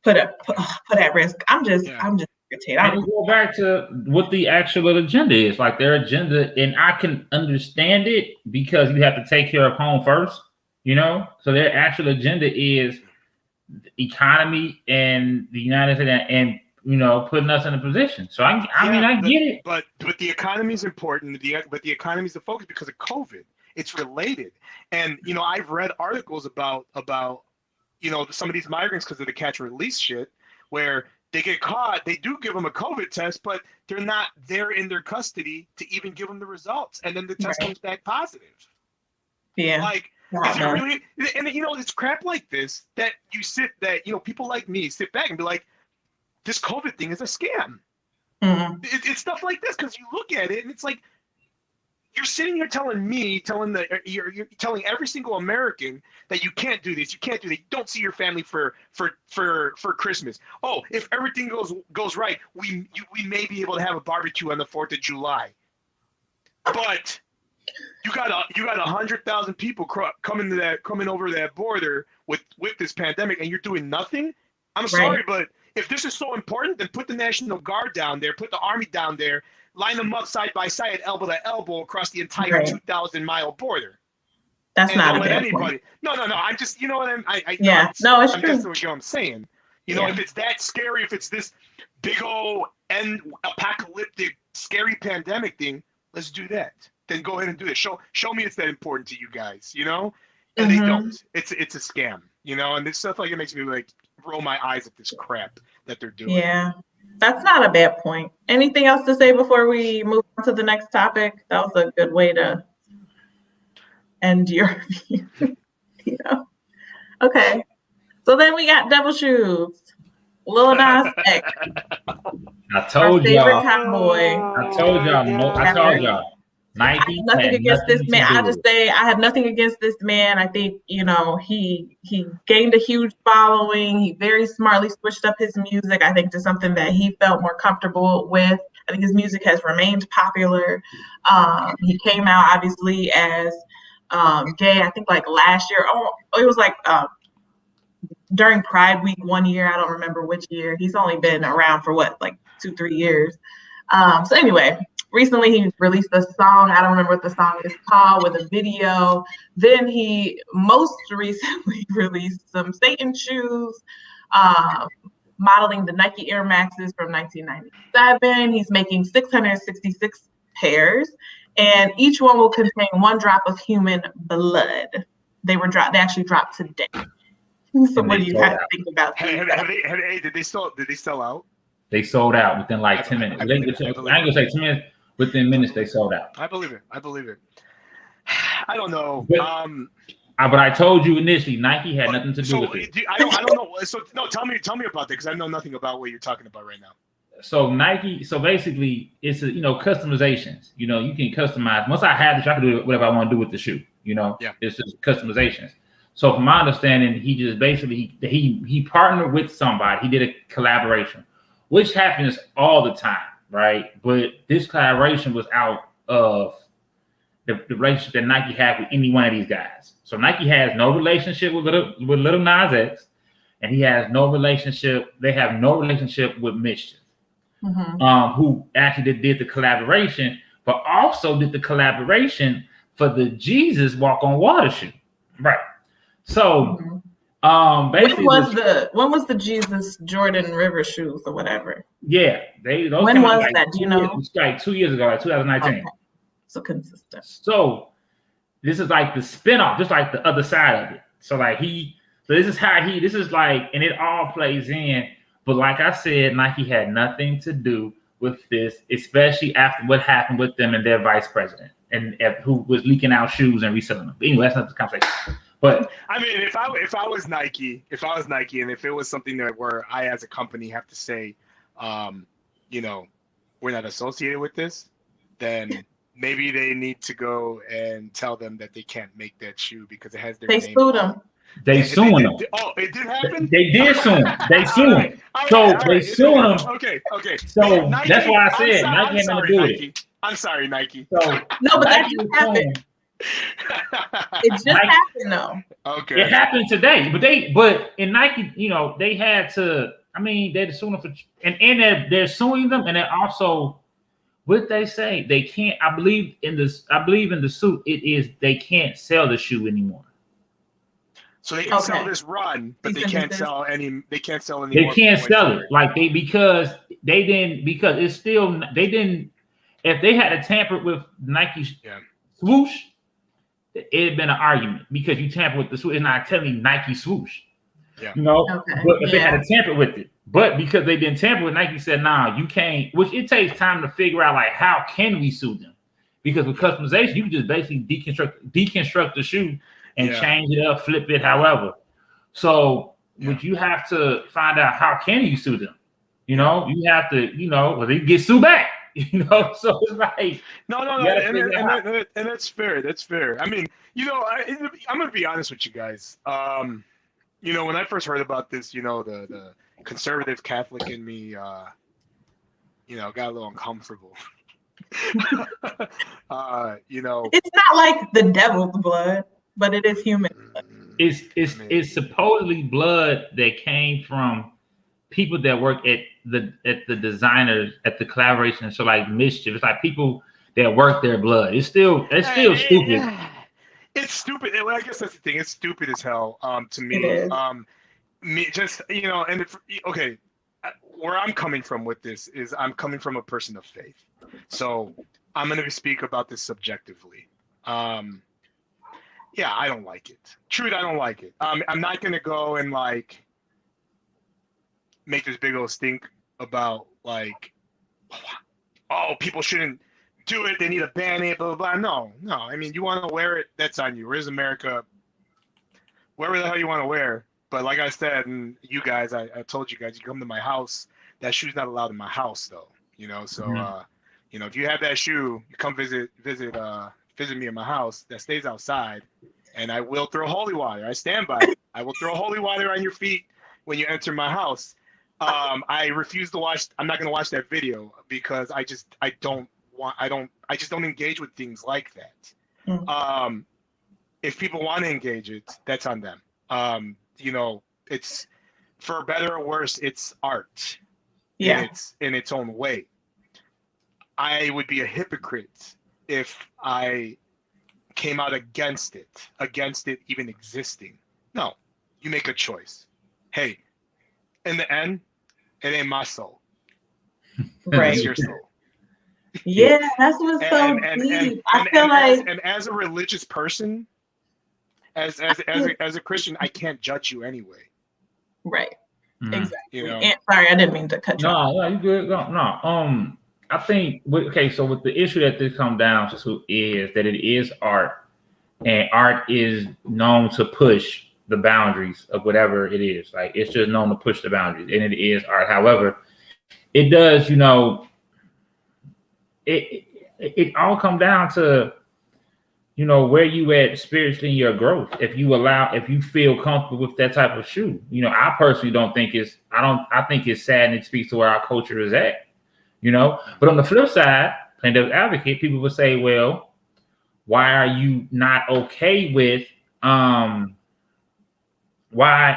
[SPEAKER 1] put at risk. I'm just irritated.
[SPEAKER 3] I can go back to what the actual agenda is. Like, their agenda, and I can understand it because you have to take care of home first, So their actual agenda is economy and the United States and putting us in a position. So I get it.
[SPEAKER 2] But the economy is important. But the economy is the focus because of COVID. It's related. And I've read articles about some of these migrants, because of the catch and release shit, where they get caught, they do give them a COVID test, but they're not there in their custody to even give them the results. And then the test comes back positive.
[SPEAKER 1] Yeah.
[SPEAKER 2] Like, is it really, and it's crap like this that people like me sit back and be like, this COVID thing is a scam.
[SPEAKER 1] Mm-hmm.
[SPEAKER 2] It's stuff like this, because you look at it and it's like, you're sitting here you're telling every single American that you can't do this, you don't see your family for Christmas. Oh, if everything goes right, we may be able to have a barbecue on the 4th of July. But you got 100,000 people coming over that border with this pandemic, and you're doing nothing. I'm sorry, but if this is so important, then put the National Guard down there, put the Army down there. Line them up side by side, elbow to elbow, across the entire 2,000-mile border.
[SPEAKER 1] That's not a bad point.
[SPEAKER 2] No. I'm just, you know what I'm.
[SPEAKER 1] It's true.
[SPEAKER 2] Just what I'm saying. If it's that scary, if it's this big old apocalyptic, scary pandemic thing, let's do that. Then go ahead and do it. Show me it's that important to you guys. And they don't. It's a scam. And this stuff it makes me roll my eyes at this crap that they're doing.
[SPEAKER 1] Yeah. That's not a bad point. Anything else to say before we move on to the next topic? That was a good way to end your Okay. So then we got Devil Shoes. Lil Nas X.
[SPEAKER 3] I told y'all.
[SPEAKER 1] Favorite cowboy.
[SPEAKER 3] I told y'all. Nike
[SPEAKER 1] nothing
[SPEAKER 3] had
[SPEAKER 1] against this
[SPEAKER 3] nothing to
[SPEAKER 1] man.
[SPEAKER 3] do
[SPEAKER 1] I
[SPEAKER 3] with
[SPEAKER 1] just
[SPEAKER 3] it.
[SPEAKER 1] say I have nothing against this man. I think, he gained a huge following. He very smartly switched up his music, I think, to something that he felt more comfortable with. I think his music has remained popular. He came out obviously as gay, I think like last year. Oh, it was like during Pride Week one year. I don't remember which year. He's only been around for what, like 2-3 years. So anyway, recently he released a song. I don't remember what the song is called, with a video. Then he most recently released some Satan shoes, modeling the Nike Air Maxes from 1997. He's making 666 pairs, and each one will contain 1 drop of human blood. They actually dropped today. So
[SPEAKER 3] And
[SPEAKER 1] what
[SPEAKER 3] they
[SPEAKER 1] do you
[SPEAKER 3] sold
[SPEAKER 1] have to
[SPEAKER 3] out.
[SPEAKER 1] think about these?
[SPEAKER 2] Did they sell out?
[SPEAKER 3] They sold out within like 10 minutes. I ain't gonna say 10 minutes. Within minutes, they sold out.
[SPEAKER 2] I believe it. I don't know.
[SPEAKER 3] But I told you initially, Nike had nothing to do with it.
[SPEAKER 2] I don't know. So no, tell me about that, because I know nothing about what you're talking about right now.
[SPEAKER 3] So Nike, so basically, it's customizations. You can customize. Once I have this, I can do whatever I want to do with the shoe. It's just customizations. So from my understanding, he just basically he partnered with somebody. He did a collaboration, which happens all the time, right? But this collaboration was out of the relationship that Nike had with any one of these guys. So Nike has no relationship with Little Nas X, and he has no relationship. They have no relationship with Mischief, who actually did the collaboration, but also did the collaboration for the Jesus Walk on Water shoe, right? So, basically,
[SPEAKER 1] when was the Jesus Jordan River shoes or whatever?
[SPEAKER 3] Yeah,
[SPEAKER 1] when was that? Do you know?
[SPEAKER 3] It was like 2 years ago, like 2019.
[SPEAKER 1] Okay. So consistent.
[SPEAKER 3] So this is like the spinoff, just like the other side of it. So this is like, and it all plays in. But like I said, Nike had nothing to do with this, especially after what happened with them and their vice president, and who was leaking out shoes and reselling them. But anyway, that's not the conversation. But
[SPEAKER 2] I mean, if I was Nike, and if it was something that where I as a company have to say, we're not associated with this, then maybe they need to go and tell them that they can't make that shoe because it has their name.
[SPEAKER 1] They sued them.
[SPEAKER 3] They suing them.
[SPEAKER 2] Oh, it did happen?
[SPEAKER 3] They did sue them. They sued them. So they suing them.
[SPEAKER 2] Okay.
[SPEAKER 3] So Nike, that's why I said Nike had nothing to do with it.
[SPEAKER 2] I'm sorry, Nike.
[SPEAKER 3] So
[SPEAKER 1] no, but that just happened. It just happened though.
[SPEAKER 2] Okay.
[SPEAKER 3] It happened today, but in Nike, they had to. I mean, they're suing them for, and they're suing them, and they're also, what they say, they can't. I believe in the suit. It is they can't sell the shoe anymore.
[SPEAKER 2] So they can sell this run, but they can't sell any. They can't sell any.
[SPEAKER 3] They can't sell it because it's still they didn't. If they had to tamper with Nike's swoosh, it had been an argument because you tamper with the swoosh. It's not telling Nike swoosh. Yeah. But if they had to tamper with it, but because they didn't tamper with Nike, said, "Nah, you can't." Which it takes time to figure out, like, how can we sue them? Because with customization, you can just basically deconstruct the shoe and change it up, flip it, however. So, but you have to find out how can you sue them. You have to, they get sued back. So it's like
[SPEAKER 2] no, and that's fair. That's fair. I mean, I'm gonna be honest with you guys. When I first heard about this, the conservative Catholic in me, got a little uncomfortable.
[SPEAKER 1] It's not like the devil's blood, but it is human blood.
[SPEAKER 3] It's supposedly blood that came from people that work at the designers at the collaboration. So like Mischief, it's like people that work their blood. It's still stupid.
[SPEAKER 2] It's stupid. I guess that's the thing. It's stupid as hell. To me, where I'm coming from with this is I'm coming from a person of faith. So I'm going to speak about this subjectively. I don't like it. Truth, I don't like it. I'm not going to go and make this big old stink about people shouldn't do it. They need to ban it, blah, blah, blah. No. I mean, you want to wear it, that's on you. Where's America? Wherever the hell you want to wear. But like I said, and you guys, I told you guys, you come to my house, that shoe's not allowed in my house though. So, You know, if you have that shoe, you come visit me in my house that stays outside, and I will throw holy water. I stand by it. I will throw holy water on your feet when you enter my house. I refuse to watch. I'm not going to watch that video because I just don't engage with things like that. If people want to engage it, that's on them. You know, it's for better or worse, it's art.
[SPEAKER 1] Yeah.
[SPEAKER 2] In its own way. I would be a hypocrite if I came out against it even existing. No, you make a choice. Hey, in the end, it ain't my soul.
[SPEAKER 1] Right.
[SPEAKER 2] It's your soul.
[SPEAKER 1] Yeah, that's what's so deep. I feel like,
[SPEAKER 2] and as a religious person, as a Christian, I can't judge you anyway.
[SPEAKER 1] Right. Exactly.
[SPEAKER 2] You know?
[SPEAKER 1] And, sorry, I didn't mean to cut you off.
[SPEAKER 3] No, you good. No. I think so with the issue that this comes down to is that it is art, and art is known to push the boundaries of whatever it is. Like, it's just known to push the boundaries, and it is art. However, it does, you know, it all come down to, you know, where you at spiritually in your growth. If you feel comfortable with that type of shoe, you know, I personally don't think I think it's sad, and it speaks to where our culture is at, you know. But on the flip side, playing devil's advocate, people would say, well, why are you not okay with why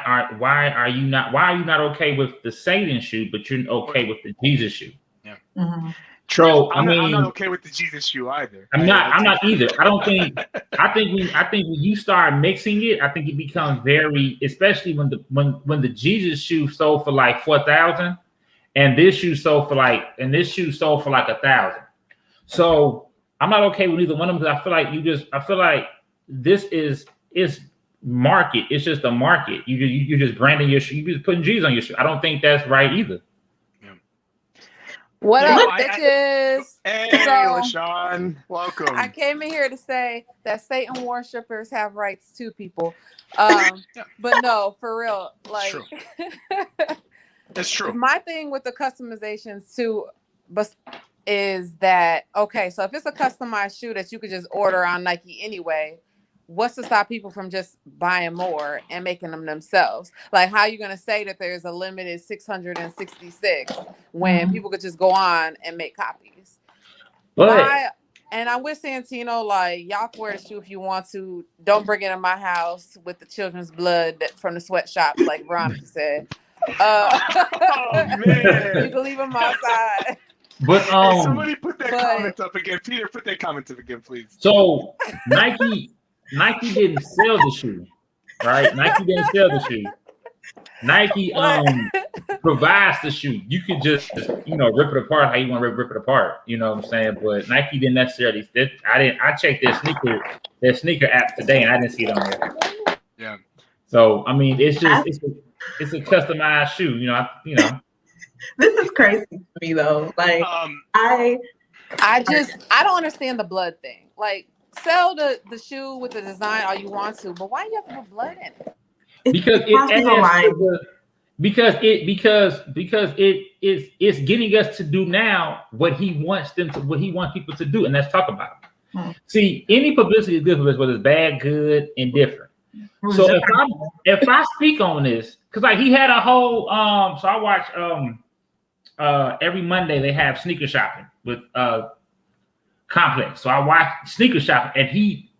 [SPEAKER 3] are you not okay with the Satan shoe, but you're okay with the Jesus shoe?
[SPEAKER 2] Yeah.
[SPEAKER 1] Mm-hmm.
[SPEAKER 3] So
[SPEAKER 2] I'm not okay with the Jesus shoe either.
[SPEAKER 3] I'm not either. I think when you start mixing it, I think it becomes very, especially when the Jesus shoe sold for like 4,000, and this shoe sold for like 1,000. So I'm not okay with either one of them, because I feel like this is market. It's just a market. You're just branding your shoe. You're just putting Jesus on your shoe. I don't think that's right either.
[SPEAKER 4] What up, bitches?
[SPEAKER 2] Hey, LaShawn, welcome.
[SPEAKER 4] I came in here to say that Satan worshippers have rights too, people. But no, for real, like,
[SPEAKER 2] it's true.
[SPEAKER 4] My thing with the customizations too, is that okay? So if it's a customized shoe that you could just order on Nike anyway, what's to stop people from just buying more and making them themselves? Like, how are you going to say that there's a limited 666 when people could just go on and make copies? And I'm with Santino, like, y'all can wear the shoe if you want to. Don't bring it in my house with the children's blood from the sweatshops, like Veronica said.
[SPEAKER 2] Oh, man.
[SPEAKER 4] You can leave them outside.
[SPEAKER 3] But
[SPEAKER 2] hey, somebody put that comment up again. Peter, put that comment up again, please.
[SPEAKER 3] So Nike didn't sell the shoe, right? Nike didn't sell the shoe. Nike provides the shoe. You can just rip it apart how you want to rip it apart. You know what I'm saying? But Nike didn't necessarily. I checked their sneaker app today, and I didn't see it on there.
[SPEAKER 2] Yeah.
[SPEAKER 3] So I mean, it's a customized shoe. You know.
[SPEAKER 1] This is crazy to me though. Like I
[SPEAKER 4] don't understand the blood thing. Like, sell the shoe with the design all you want to, but why do you have to put blood in it?
[SPEAKER 3] Because it's getting us to do now what he wants people to do, and let's talk about it. See, any publicity is good publicity, whether it's bad, good, indifferent. So if I speak on this, because like he had a whole so I watch every Monday they have sneaker shopping with Complex. So I watched sneaker shopping, and he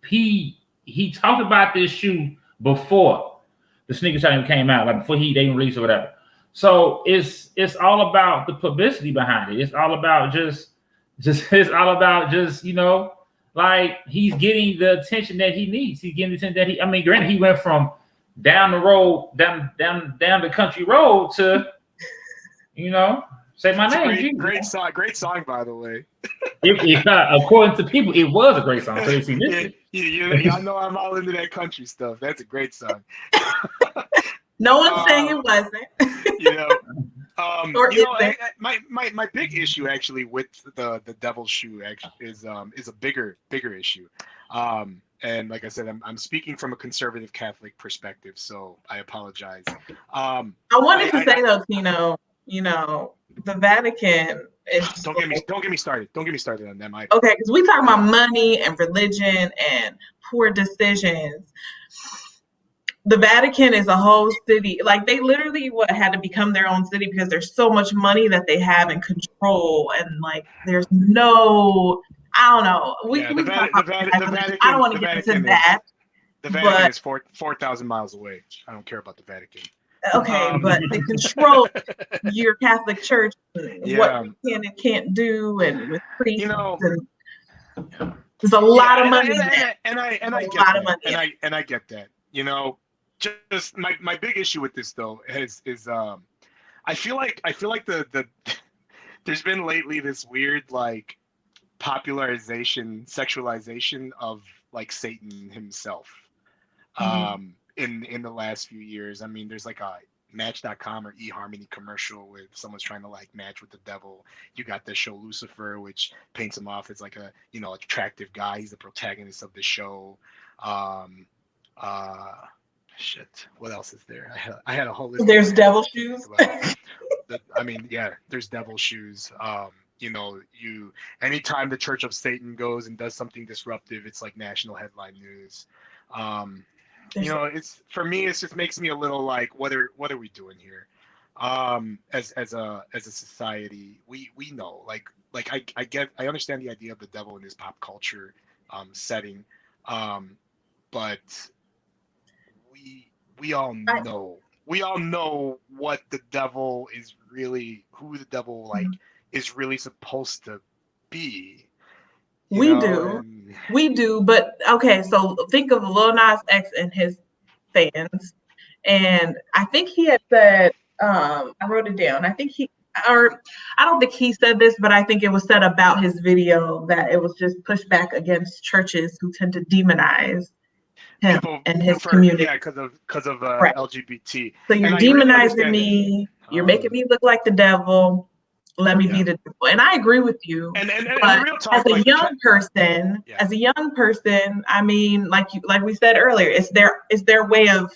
[SPEAKER 3] talked about this shoe before the sneaker shopping came out, like before they even released or whatever. So it's all about the publicity behind it. It's all about just like he's getting the attention that he needs. He's getting the attention that granted, he went from down the road, down the country road to, say my name.
[SPEAKER 2] Great song, by the way.
[SPEAKER 3] According to people, it was a great song. So
[SPEAKER 2] y'all know I'm all into that country stuff. That's a great song.
[SPEAKER 1] No one's saying it wasn't.
[SPEAKER 2] My big issue actually with the Devil's shoe is a bigger issue. And like I said, I'm speaking from a conservative Catholic perspective, so I apologize.
[SPEAKER 1] I wanted to say though, Tino, you know, the Vatican is
[SPEAKER 2] Don't get me started. Don't get me started on them either.
[SPEAKER 1] Okay, because we talk about money and religion and poor decisions. The Vatican is a whole city. Like they literally had to become their own city because there's so much money that they have and control, and like there's no, I don't know. We talk about
[SPEAKER 2] Vatican.
[SPEAKER 1] I don't want to get into that.
[SPEAKER 2] The Vatican is 4,000 miles away. I don't care about the Vatican.
[SPEAKER 1] Okay, but they control your Catholic Church, what you can and can't do, and with priests.
[SPEAKER 2] You know,
[SPEAKER 1] there's a lot of money.
[SPEAKER 2] And I get that. You know, just my big issue with this though is I feel like the there's been lately this weird like sexualization of like Satan himself. In the last few years. I mean, there's like a Match.com or eHarmony commercial where someone's trying to like match with the devil. You got the show Lucifer, which paints him off as like a, you know, attractive guy. He's the protagonist of the show. Shit. What else is there? I had a whole list.
[SPEAKER 1] There's devil shoes.
[SPEAKER 2] I mean, yeah, there's devil shoes. You know, anytime the Church of Satan goes and does something disruptive, it's like national headline news. You know, it's for me, it just makes me a little like, what are we doing here? As a society, we know, like I understand the idea of the devil in this pop culture setting, but we all know what the devil is really, who the devil like is really supposed to be. We
[SPEAKER 1] do, but okay, so think of Lil Nas X and his fans, and I think he had said, I wrote it down. I don't think he said this, but I think it was said about his video that it was just pushback against churches who tend to demonize him and his community.
[SPEAKER 2] Yeah, because of right. LGBT.
[SPEAKER 1] So you're demonizing me. You're making me look like the devil. Let me be the devil. And I agree with you. And real talk, as a young person, I mean, like we said earlier, it's their way of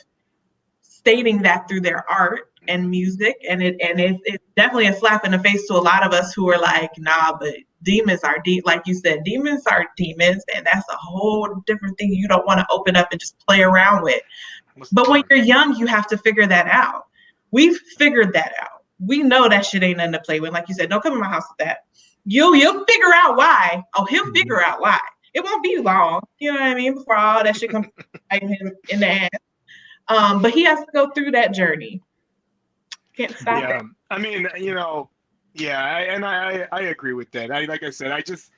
[SPEAKER 1] stating that through their art and music, and it's definitely a slap in the face to a lot of us who are like, nah, but demons are like you said, demons are demons, and that's a whole different thing you don't want to open up and just play around with. But when you're young, you have to figure that out. We've figured that out. We know that shit ain't nothing to play with. Like you said, don't come in my house with that. You'll figure out why. Oh, he'll figure out why. It won't be long. You know what I mean? Before all that shit comes him in the ass. But he has to go through that journey. Can't stop it.
[SPEAKER 2] I mean, you know, I agree with that. Like I said, I just,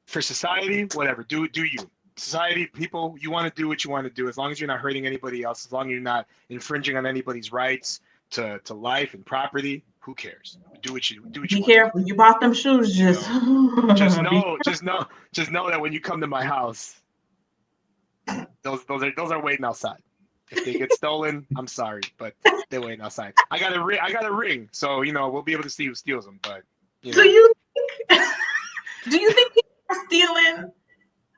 [SPEAKER 2] for society, whatever, do you. Society, people, you want to do what you want to do as long as you're not hurting anybody else, as long as you're not infringing on anybody's rights to life and property. Who cares? Do what you
[SPEAKER 1] be careful. You bought them shoes. Just
[SPEAKER 2] know that when you come to my house, those are waiting outside. If they get stolen, I'm sorry, but they're waiting outside. I got a ring, so you know we'll be able to see who steals them. But you know.
[SPEAKER 1] Do you think people are stealing?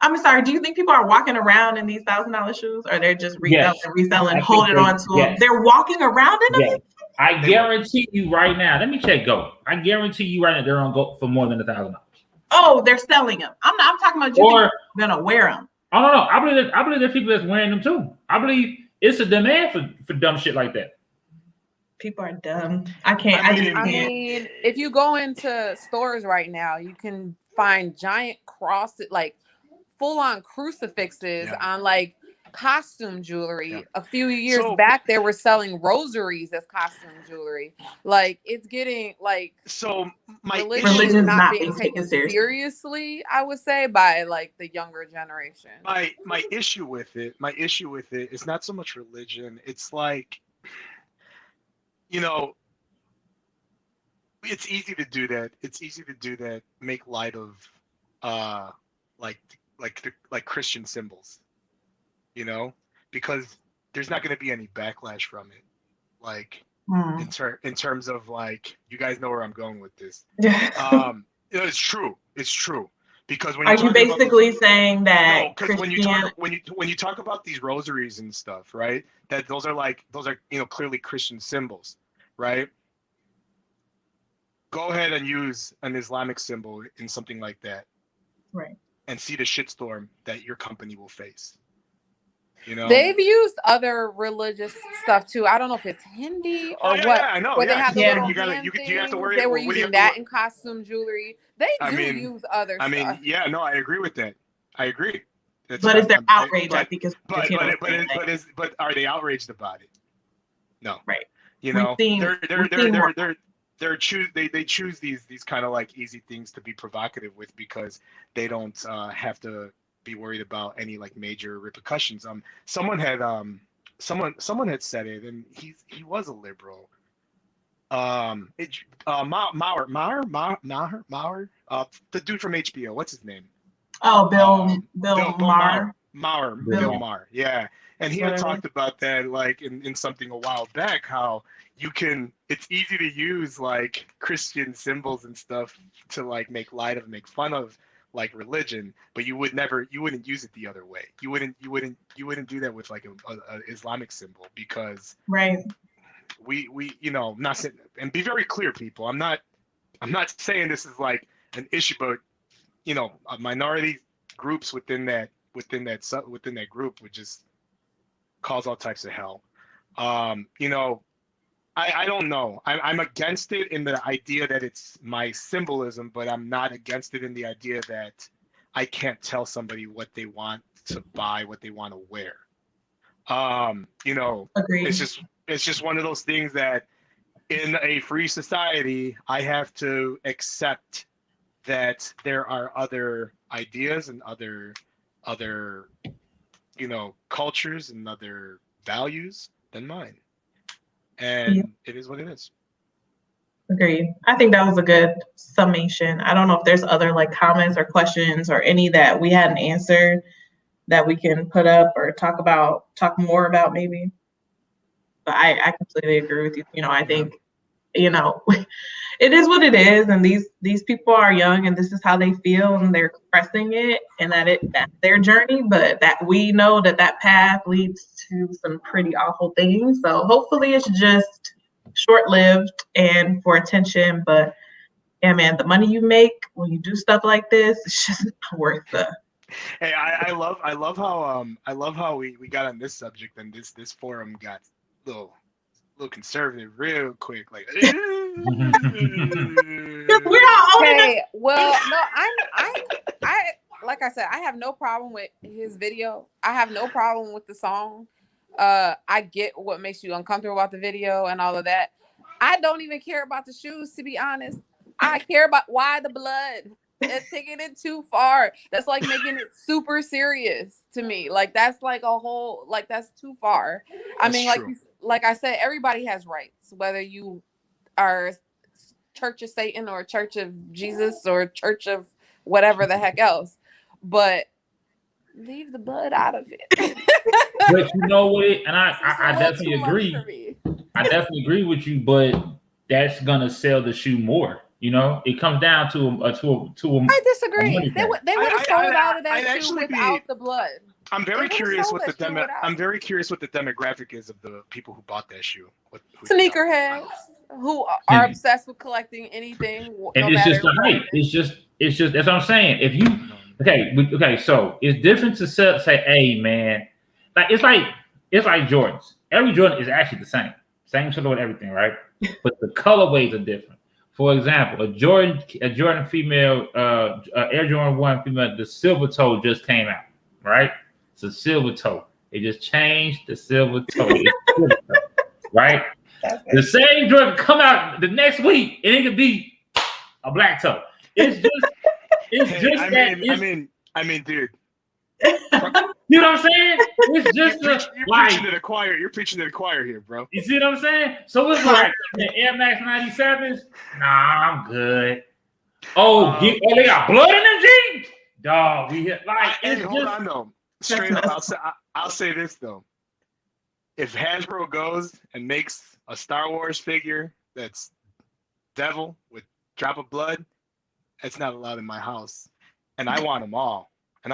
[SPEAKER 1] I'm sorry. Do you think people are walking around in these $1,000 shoes, or they're just reselling, holding on to them? They're walking around in them.
[SPEAKER 3] Yes. I guarantee you right now. Let me check Go. I guarantee you right now they're on Go for more than $1,000.
[SPEAKER 1] Oh, they're selling them. I'm talking about you gonna wear them.
[SPEAKER 3] I don't know. I believe there's people that's wearing them too. I believe it's a demand for dumb shit like that.
[SPEAKER 1] People are dumb. I can't.
[SPEAKER 4] I mean, if you go into stores right now, you can find giant crosses, like full-on crucifixes on like costume jewelry. A few years back, they were selling rosaries as costume jewelry. Like it's getting like
[SPEAKER 2] my
[SPEAKER 1] religion is not being
[SPEAKER 4] taken seriously, I would say, by like the younger generation.
[SPEAKER 2] My issue with it is not so much religion. It's like, you know, it's easy to do that. Make light of like Christian symbols. You know, because there's not going to be any backlash from it. Like in terms of like, you guys know where I'm going with this. It's true. Because when
[SPEAKER 1] you basically saying that
[SPEAKER 2] when you talk about these rosaries and stuff, right? That those are clearly Christian symbols. right? Go ahead and use an Islamic symbol in something like that,
[SPEAKER 1] Right.
[SPEAKER 2] and see the shitstorm that your company will face. You know,
[SPEAKER 4] they've used other religious stuff too. I don't know if it's Hindi or what.
[SPEAKER 2] I know.
[SPEAKER 4] Where they have the
[SPEAKER 1] Yeah.
[SPEAKER 4] little
[SPEAKER 2] You gotta,
[SPEAKER 4] hand
[SPEAKER 2] you have to
[SPEAKER 4] things.
[SPEAKER 2] worry.
[SPEAKER 4] They were
[SPEAKER 2] What do you
[SPEAKER 4] using
[SPEAKER 2] have
[SPEAKER 4] that
[SPEAKER 2] to,
[SPEAKER 4] in costume jewelry. They do use other stuff.
[SPEAKER 2] yeah, no, I agree with that. I agree.
[SPEAKER 1] But is there outrage? I think is
[SPEAKER 2] but are they outraged about it? No.
[SPEAKER 1] Right.
[SPEAKER 2] You know, they choose these kind of like easy things to be provocative with because they don't have to be worried about any like major repercussions. Someone had said it, and he was a liberal. Mauer, the dude from HBO. What's his name?
[SPEAKER 1] Oh, Bill Maher.
[SPEAKER 2] Bill Maher. Yeah. And he had
[SPEAKER 1] Whatever.
[SPEAKER 2] talked about that like in something a while back, how it's easy to use like Christian symbols and stuff to like make light of, make fun of like religion, but you wouldn't use it the other way. You wouldn't do that with like a Islamic symbol, because
[SPEAKER 1] Right.
[SPEAKER 2] we not saying, and be very clear, people. I'm not saying this is like an issue, but a minority groups within that group would just cause all types of hell. I don't know. I'm against it in the idea that it's my symbolism, but I'm not against it in the idea that I can't tell somebody what they want to buy, what they want to wear.
[SPEAKER 1] Agreed.
[SPEAKER 2] It's just one of those things that in a free society, I have to accept that there are other ideas and other cultures and other values than mine. And It is what it is.
[SPEAKER 1] Agreed. I think that was a good summation. I don't know if there's other like comments or questions or any that we hadn't answered that we can put up or talk more about maybe. But I completely agree with you. I think, it is what it is, and these people are young, and this is how they feel, and they're expressing it, and that's their journey. But that we know that path leads to some pretty awful things. So hopefully, it's just short-lived and for attention. But yeah, man, the money you make when you do stuff like this, it's just not worth the.
[SPEAKER 2] Hey, I love how we got on this subject, and this forum got a little conservative real quick, like
[SPEAKER 1] We're all owning
[SPEAKER 4] Hey, well, no, I like I said, I have no problem with his video. I have no problem with the song. I get what makes you uncomfortable about the video and all of that. I don't even care about the shoes, to be honest. I care about why the blood. It's taking it too far. That's like making it super serious to me. Like that's like a whole, like that's too far. I mean, like I said, everybody has rights, whether you are Church of Satan or Church of Jesus or Church of whatever the heck else, but leave the blood out of it.
[SPEAKER 3] But you know what? And I definitely agree. I definitely agree with you, but that's gonna sell the shoe more. It comes down to a
[SPEAKER 4] I disagree. They would have sold out of that shoe without the blood.
[SPEAKER 2] I'm very curious what the demographic is of the people who bought that shoe.
[SPEAKER 4] Sneakerheads who are obsessed with collecting anything.
[SPEAKER 3] And it's just the hype. It's just that's what I'm saying. If you so it's different to say, hey man, it's like Jordans. Every Jordan is actually the same sort of everything, right? But the colorways are different. For example, a Jordan female, Air Jordan 1 female, the silver toe just came out, right? It's a silver toe. They just changed the silver toe, right? The same Jordan come out the next week, and it could be a black toe. It's just,
[SPEAKER 2] I mean, dude.
[SPEAKER 3] You know what I'm saying? It's just
[SPEAKER 2] you're preaching to the choir here, bro.
[SPEAKER 3] You see what I'm saying? So it's like the Air Max 97s. Nah, I'm good. They got blood in the jeans, dog.
[SPEAKER 2] Hold on though. Straight up, I'll say this though. If Hasbro goes and makes a Star Wars figure that's devil with drop of blood, that's not allowed in my house, and I want them all.
[SPEAKER 4] And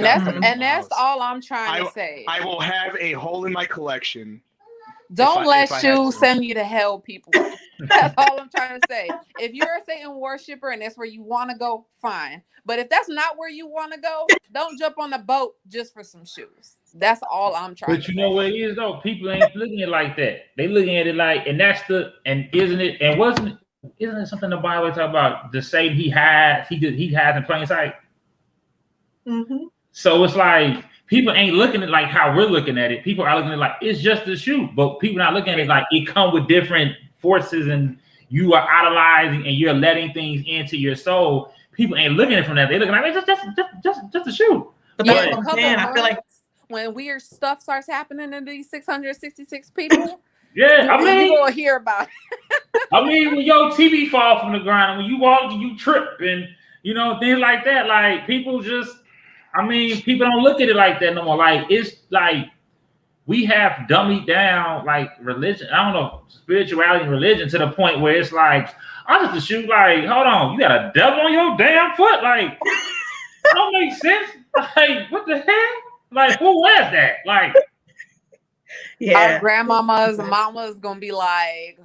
[SPEAKER 4] that's all I'm trying to say.
[SPEAKER 2] I will have a hole in my collection
[SPEAKER 4] Don't let shoes send you to hell, people. That's all I'm trying to say. If you're a Satan worshiper and that's where you want to go, fine. But if that's not where you want to go, don't jump on a boat just for some shoes. That's all I'm trying to say.
[SPEAKER 3] But you know what it is though? People ain't looking at it like that. They looking at it like, and that's isn't it something the Bible talk about? The Satan he hides in plain sight.
[SPEAKER 1] Mm-hmm.
[SPEAKER 3] So it's like people ain't looking at it like how we're looking at it. People are looking at it like it's just a shoe, but people not looking at it like it come with different forces and you are idolizing and you're letting things into your soul. People ain't looking at it from that. They're looking like it's just a shoe.
[SPEAKER 1] But that's what I'm saying. I feel like
[SPEAKER 4] when weird stuff starts happening to these 666 people,
[SPEAKER 3] yeah, I mean,
[SPEAKER 4] you're gonna hear about it.
[SPEAKER 3] I mean, when your TV fall from the ground and when you walk and you trip and things like that, like people just, I mean, people don't look at it like that no more. Like it's like we have dummied down like religion. I don't know, spirituality and religion to the point where it's like, I just shoot like, hold on, you got a devil on your damn foot, like that don't make sense. Like what the hell? Like who was that? Like
[SPEAKER 4] our grandmamas and mamas gonna be like,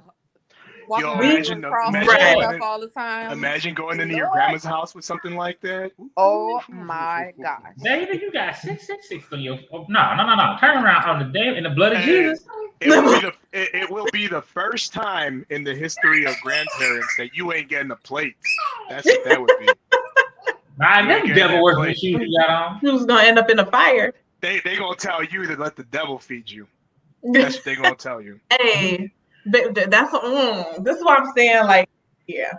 [SPEAKER 2] imagine
[SPEAKER 4] all the time.
[SPEAKER 2] Imagine going into your grandma's house with something like that.
[SPEAKER 4] Oh my gosh.
[SPEAKER 3] David, you got 666 on your no. Turn around on the damn in the blood of Jesus.
[SPEAKER 2] It will be the first time in the history of grandparents that you ain't getting a plate. That's what that would be.
[SPEAKER 3] I never devil working the shoes you got on.
[SPEAKER 1] Who's gonna end up in a fire?
[SPEAKER 2] They gonna tell you to let the devil feed you. That's what they gonna tell you.
[SPEAKER 1] Hey. This is what I'm saying. Like, yeah,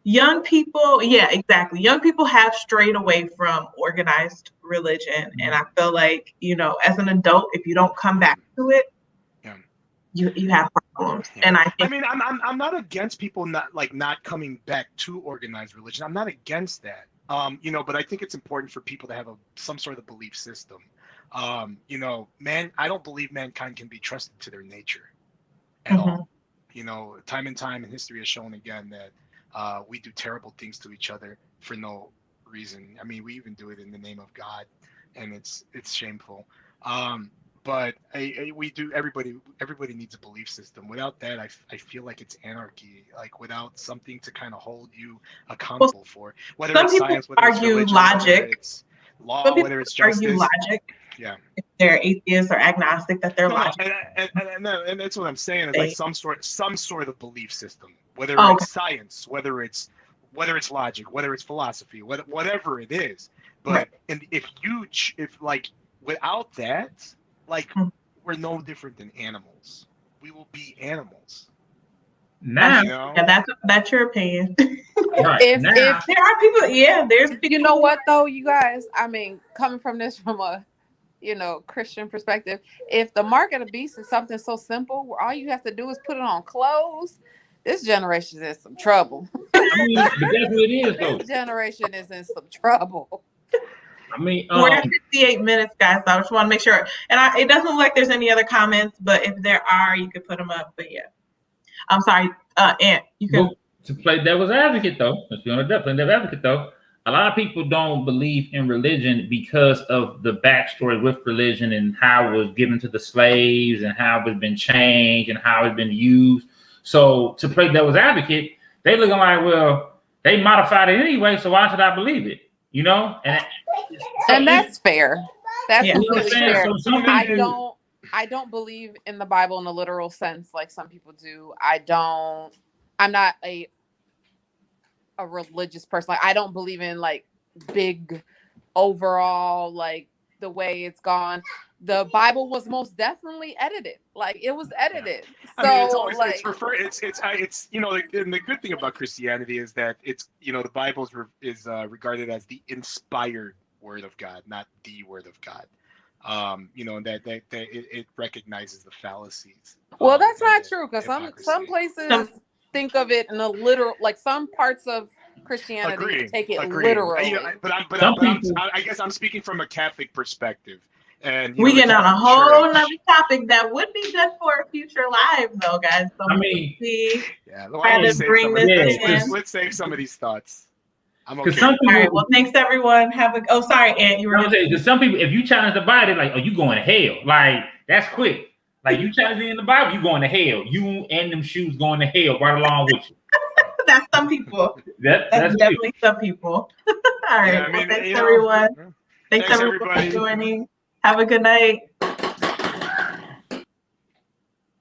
[SPEAKER 1] young people, yeah, exactly. Young people have strayed away from organized religion, and I feel like as an adult, if you don't come back to it, you have problems. Yeah. And I
[SPEAKER 2] mean, I'm not against people not coming back to organized religion. I'm not against that. But I think it's important for people to have some sort of belief system. I don't believe mankind can be trusted to their nature at all. Time and time in history has shown again that we do terrible things to each other for no reason. I mean, we even do it in the name of God, and it's shameful. But we do. Everybody needs a belief system. Without that, I feel like it's anarchy. Like without something to kind of hold you accountable for, whether it's science, whether it's religion,
[SPEAKER 1] logic,
[SPEAKER 2] whether it's law, whether it's justice.
[SPEAKER 1] Argue logic.
[SPEAKER 2] Yeah.
[SPEAKER 1] If they're atheists or agnostic, that they're logic.
[SPEAKER 2] And that's what I'm saying. Is like some sort of belief system, whether it's science, whether it's logic, whether it's philosophy, whatever it is. But and if without that, we're no different than animals. We will be animals.
[SPEAKER 3] Now,
[SPEAKER 1] that's your opinion.
[SPEAKER 3] Right.
[SPEAKER 4] If
[SPEAKER 1] there are people, there's people.
[SPEAKER 4] You know what though, you guys? I mean, coming from a Christian perspective, if the mark of the beast is something so simple where all you have to do is put it on clothes, this generation is in some trouble.
[SPEAKER 3] I mean, but that's what it is though.
[SPEAKER 4] This generation is in some trouble.
[SPEAKER 3] I mean,
[SPEAKER 1] we're at 58 minutes, guys. So I just want to make sure. And it doesn't look like there's any other comments, but if there are, you could put them up. But yeah, I'm sorry, Aunt. You can.
[SPEAKER 3] Well, to play devil's advocate, though, let's be on the devil's advocate, though. A lot of people don't believe in religion because of the backstory with religion and how it was given to the slaves and how it's been changed and how it's been used. So to play devil's advocate, they looking like, well, they modified it anyway, so why should I believe it? And
[SPEAKER 4] that's fair. That's completely fair.
[SPEAKER 3] So
[SPEAKER 4] I don't believe in the Bible in a literal sense like some people do. I'm not a religious person. Like I don't believe in big overall the way it's gone. The Bible was most definitely edited. It was edited. So
[SPEAKER 2] I mean, it's and the good thing about Christianity is that it's the Bible is regarded as the inspired word of God, not the word of God. And that it recognizes the fallacies.
[SPEAKER 4] Well, that's not true because some places think of it in a literal, some parts of Christianity take it literally.
[SPEAKER 2] I guess I'm speaking from a Catholic perspective. And
[SPEAKER 1] we get on a whole other topic that would be good for a future live, though, guys. So
[SPEAKER 2] let's save some of these thoughts. I'm
[SPEAKER 3] Because
[SPEAKER 2] okay.
[SPEAKER 3] some people,
[SPEAKER 1] All right. Well, thanks everyone. Sorry, Aunt. You were
[SPEAKER 3] I'm saying, because some people, if you challenge the Bible, like, oh, you going to hell. Like, that's quick. Like, you challenging the Bible, you going to hell. You and them shoes going to hell right along with you.
[SPEAKER 1] That's some people. That's definitely some people. All right.
[SPEAKER 2] Yeah, I
[SPEAKER 1] well,
[SPEAKER 2] mean,
[SPEAKER 1] thanks everyone. Thanks everyone
[SPEAKER 2] everybody
[SPEAKER 1] for joining. Have a good night.